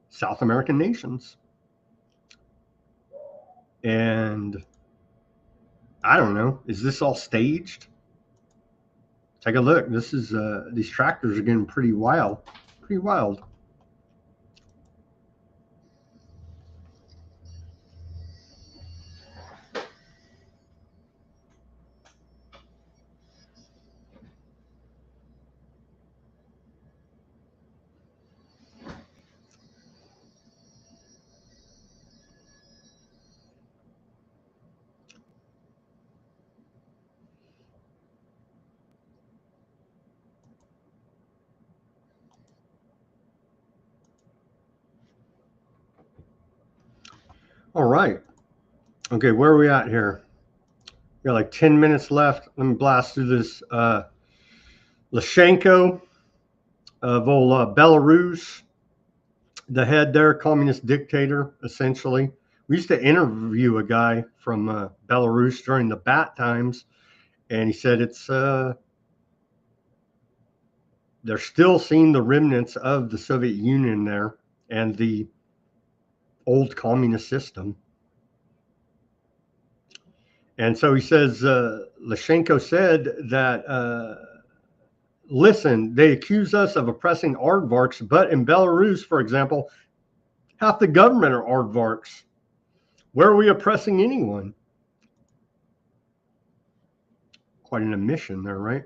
South American nations. And I don't know, is this all staged? Take a look. This is these tractors are getting pretty wild. Pretty wild. All right. Okay, where are we at here? We got like 10 minutes left. Let me blast through this. Lukashenko of Belarus, the head there, communist dictator, essentially. We used to interview a guy from Belarus during the bat times, and he said it's they're still seeing the remnants of the Soviet Union there and the old communist system. And so he says, Lukashenko said that, listen, they accuse us of oppressing aardvarks, but in Belarus, for example, half the government are aardvarks. Where are we oppressing anyone? Quite an admission there, right?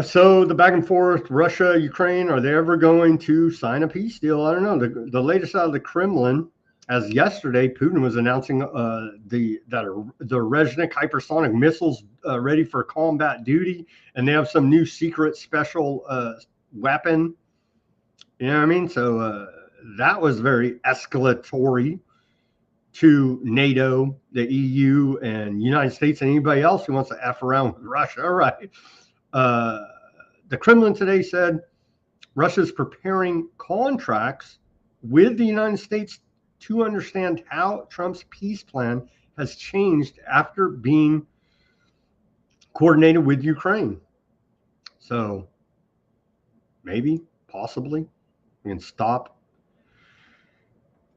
So the back and forth, Russia, Ukraine, are they ever going to sign a peace deal? I don't know. The latest out of the Kremlin, as yesterday, Putin was announcing the Reznik hypersonic missiles ready for combat duty, and they have some new secret special weapon. You know what I mean? So that was very escalatory to NATO, the EU, and United States, and anybody else who wants to F around with Russia. All right. The Kremlin today said Russia is preparing contracts with the United States to understand how Trump's peace plan has changed after being coordinated with Ukraine. So maybe, possibly, we can stop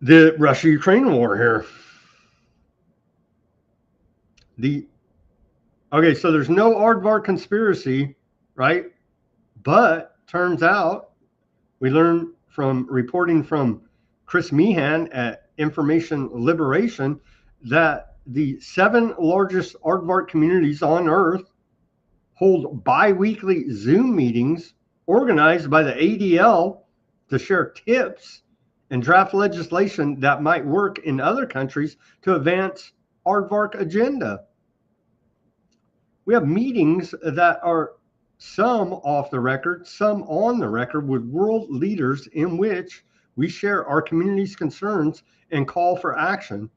the Russia-Ukraine war here. Okay, so there's no aardvark conspiracy, right? But turns out we learned from reporting from Chris Meehan at information liberation that the 7 largest aardvark communities on Earth hold bi-weekly Zoom meetings organized by the ADL to share tips and draft legislation that might work in other countries to advance aardvark agenda. We have meetings that are some off the record, some on the record with world leaders in which we share our community's concerns and call for action.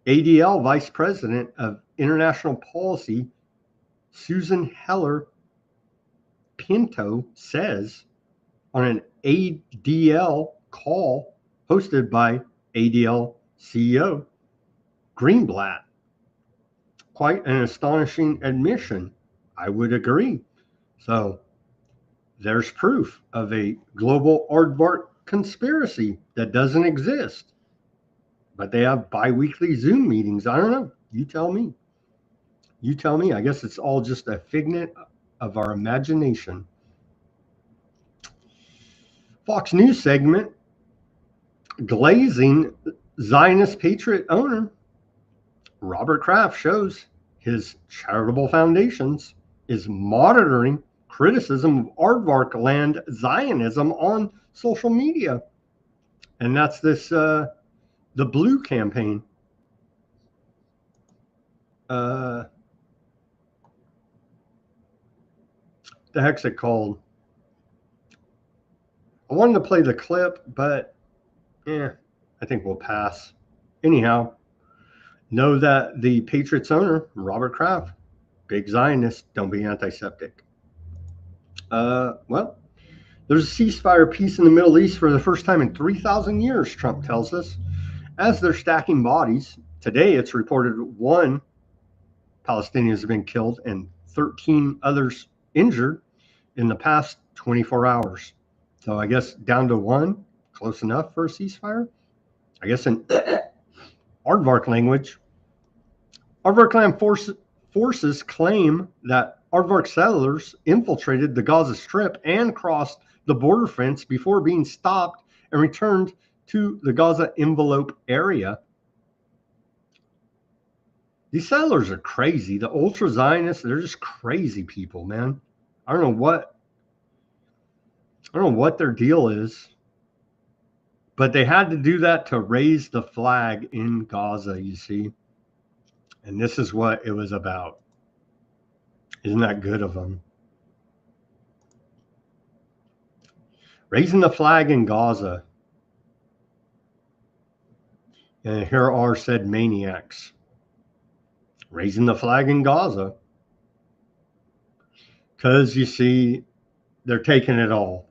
ADL Vice President of International Policy, Susan Heller Pinto, says on an ADL call hosted by ADL CEO Greenblatt, quite an astonishing admission. I would agree. So there's proof of a global aardvark conspiracy that doesn't exist. But they have bi-weekly Zoom meetings. I don't know. You tell me. You tell me. I guess it's all just a figment of our imagination. Fox News segment, glazing Zionist Patriot owner Robert Kraft shows his charitable foundations is monitoring criticism of aardvark land Zionism on social media. And that's this, the Blue campaign. The heck's it called? I wanted to play the clip, but I think we'll pass. Anyhow, know that the Patriots owner, Robert Kraft, big Zionist, don't be antiseptic. Well, there's a ceasefire peace in the Middle East for the first time in 3,000 years, Trump tells us. As they're stacking bodies, today it's reported 1 Palestinian has been killed and 13 others injured in the past 24 hours. So I guess down to 1, close enough for a ceasefire. I guess in aardvark language, aardvark land forces claim that aardvark settlers infiltrated the Gaza Strip and crossed the border fence before being stopped and returned to the Gaza envelope area. These settlers are crazy. The ultra-Zionists, they're just crazy people, man. I don't know what their deal is, but they had to do that to raise the flag in Gaza, you see. And this is what it was about. Isn't that good of them? Raising the flag in Gaza. And here are said maniacs raising the flag in Gaza. Because, you see, they're taking it all.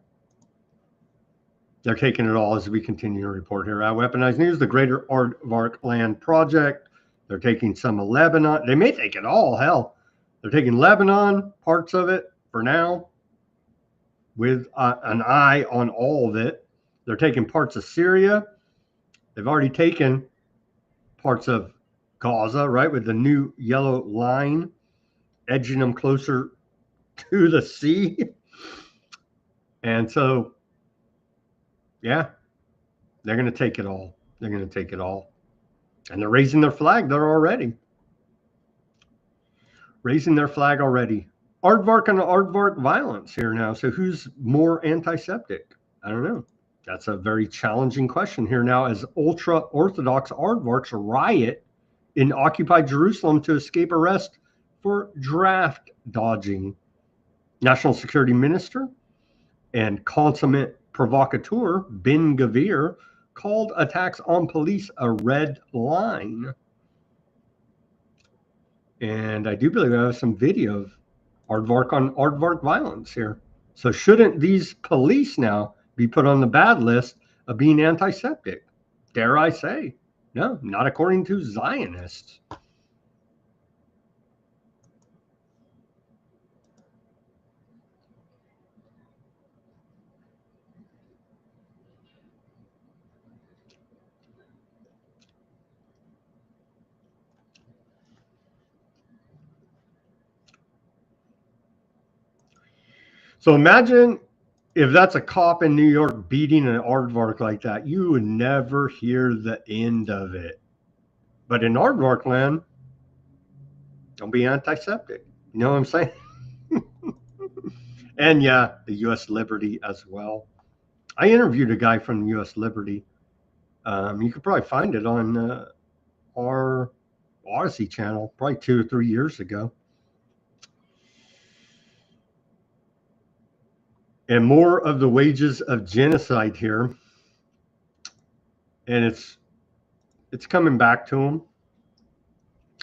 They're taking it all as we continue to report here at Weaponized News, the Greater Aardvark Land Project. They're taking some of Lebanon. They may take it all, hell. They're taking Lebanon, parts of it for now, with an eye on all of it. They're taking parts of Syria. They've already taken parts of Gaza, right, with the new yellow line, edging them closer to the sea. And so, yeah, they're going to take it all. They're going to take it all. And they're raising their flag there already. Raising their flag already. Aardvark and aardvark violence here now. So who's more antiseptic? I don't know. That's a very challenging question here now as ultra-Orthodox aardvarks riot in occupied Jerusalem to escape arrest for draft dodging. National Security Minister and consummate provocateur Ben Gvir called attacks on police a red line. And I do believe I have some video of aardvark on aardvark violence here. So shouldn't these police now be put on the bad list of being antiseptic? Dare I say? No, not according to Zionists. So imagine if that's a cop in New York beating an aardvark like that, you would never hear the end of it. But in aardvark land, don't be antiseptic. You know what I'm saying? And yeah, the U.S. Liberty as well. I interviewed a guy from the U.S. Liberty. You could probably find it on our Odysee channel, probably 2 or 3 years ago. And more of the wages of genocide here. And it's coming back to them.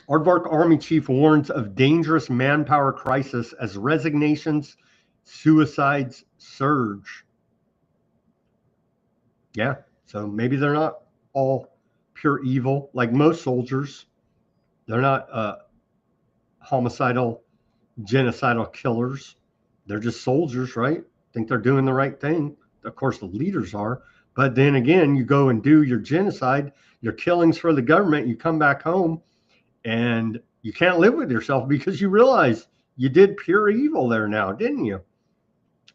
Aardvark Army Chief warns of dangerous manpower crisis as resignations, suicides surge. Yeah, so maybe they're not all pure evil like most soldiers. They're not homicidal, genocidal killers. They're just soldiers, right? Think they're doing the right thing. Of course, the leaders are. But then again, you go and do your genocide, your killings for the government, you come back home, and you can't live with yourself because you realize you did pure evil there now, didn't you?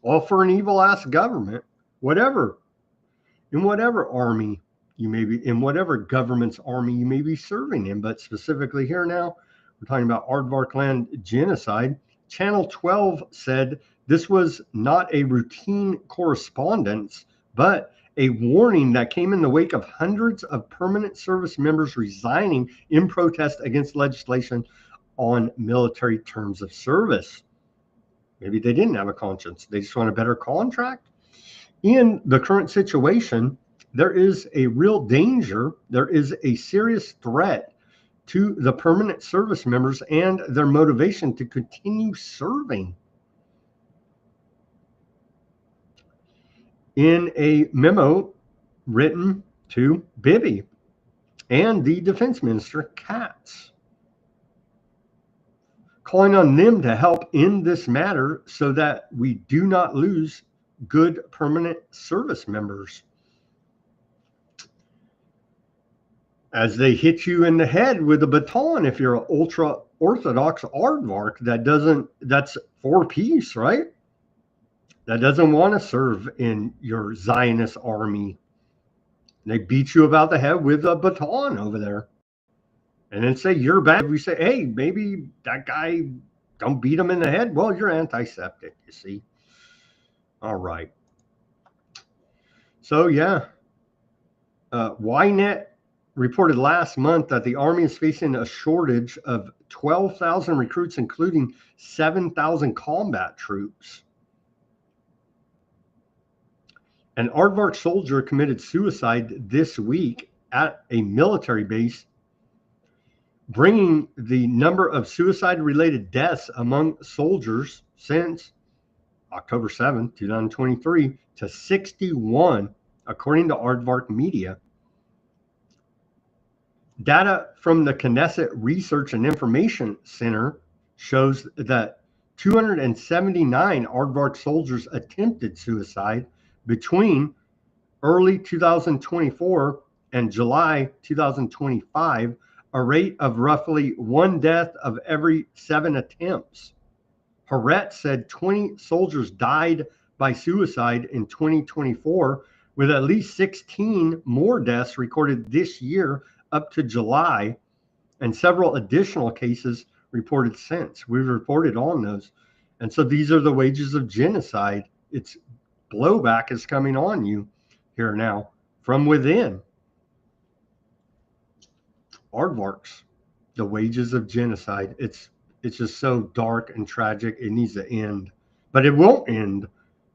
All for an evil ass government, whatever, in whatever army you may be, in whatever government's army you may be serving in. But specifically here now, we're talking about Aardvark land genocide. Channel 12 said this was not a routine correspondence, but a warning that came in the wake of hundreds of permanent service members resigning in protest against legislation on military terms of service. Maybe they didn't have a conscience. They just want a better contract. In the current situation, there is a real danger. There is a serious threat to the permanent service members and their motivation to continue serving. In a memo written to Bibi and the defense minister, Katz, calling on them to help in this matter so that we do not lose good permanent service members. As they hit you in the head with a baton if you're an ultra-Orthodox aardvark that's for peace, right? That doesn't want to serve in your Zionist army. They beat you about the head with a baton over there. And then say you're bad. We say, hey, maybe that guy, don't beat him in the head. Well, you're antiseptic, you see. All right. So, yeah. Ynet reported last month that the Army is facing a shortage of 12,000 recruits, including 7,000 combat troops. An aardvark soldier committed suicide this week at a military base, bringing the number of suicide-related deaths among soldiers since October 7, 2023 to 61, according to Aardvark Media. Data from the Knesset Research and Information Center shows that 279 Aardvark soldiers attempted suicide between early 2024 and July 2025, a rate of roughly 1 death of every 7 attempts. Haret said 20 soldiers died by suicide in 2024, with at least 16 more deaths recorded this year up to July, and several additional cases reported since. We've reported on those. And so these are the wages of genocide. It's blowback is coming on you here now from within. Aardvarks, the wages of genocide. It's just so dark and tragic. It needs to end, but it won't end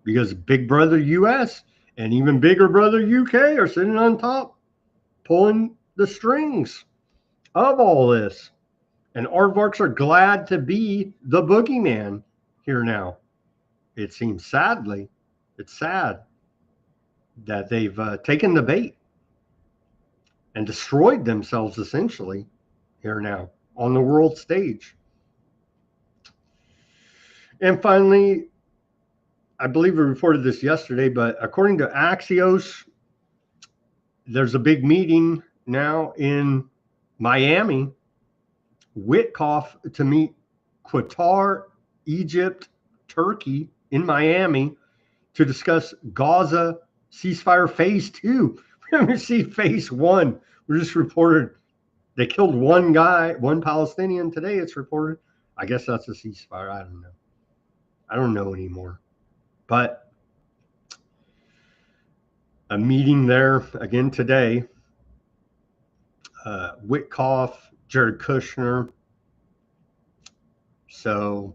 because Big Brother US and even bigger brother UK are sitting on top, pulling the strings of all this. And aardvarks are glad to be the boogeyman here now. It seems sadly, it's sad that they've taken the bait and destroyed themselves essentially here now on the world stage. And finally, I believe we reported this yesterday, but according to Axios, there's a big meeting now in Miami, Witkoff to meet Qatar, Egypt, Turkey in Miami to discuss Gaza ceasefire phase 2. We haven't seen phase 1. We just reported they killed one guy, one Palestinian. Today it's reported. I guess that's a ceasefire. I don't know. I don't know anymore. But a meeting there again today. Witkoff, Jared Kushner. So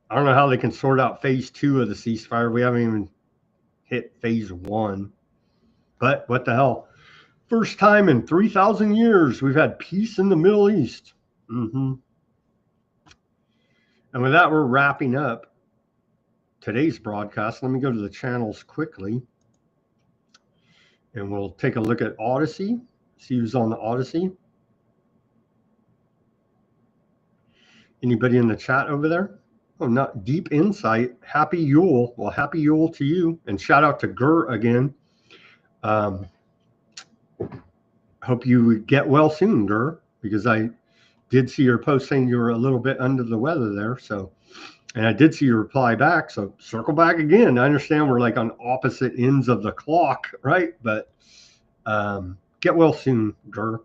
I don't know how they can sort out phase 2 of the ceasefire. We haven't even hit phase 1. But what the hell? First time in 3,000 years we've had peace in the Middle East. And with that, we're wrapping up today's broadcast. Let me go to the channels quickly. And we'll take a look at Odysee. See who's on the Odysee. Anybody in the chat over there? Oh, not Deep Insight. Happy Yule. Well, happy Yule to you. And shout out to Gur again. Hope you get well soon, Gur, because I did see your post saying you were a little bit under the weather there. So, and I did see your reply back. So circle back again. I understand we're like on opposite ends of the clock, right? But get well soon, Gur.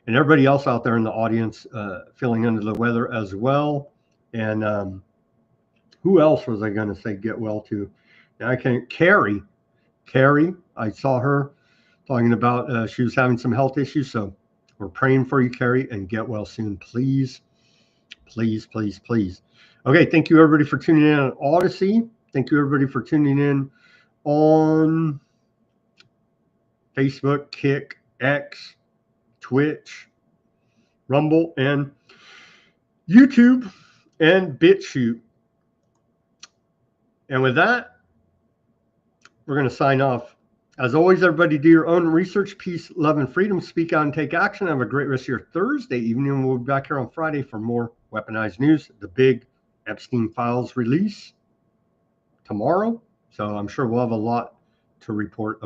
And everybody else out there in the audience feeling under the weather as well. And who else was I going to say get well to? Now I can't. Carrie, I saw her talking about she was having some health issues. So we're praying for you, Carrie, and get well soon, please. Please, please, please. Okay, thank you everybody for tuning in on Odysee. Thank you everybody for tuning in on Facebook, Kick, X, Twitch, Rumble, and YouTube, and Bitchute. And with that, we're going to sign off. As always, everybody do your own research, peace, love, and freedom. Speak out and take action. Have a great rest of your Thursday evening. We'll be back here on Friday for more Weaponized News. The big Epstein Files release tomorrow. So I'm sure we'll have a lot to report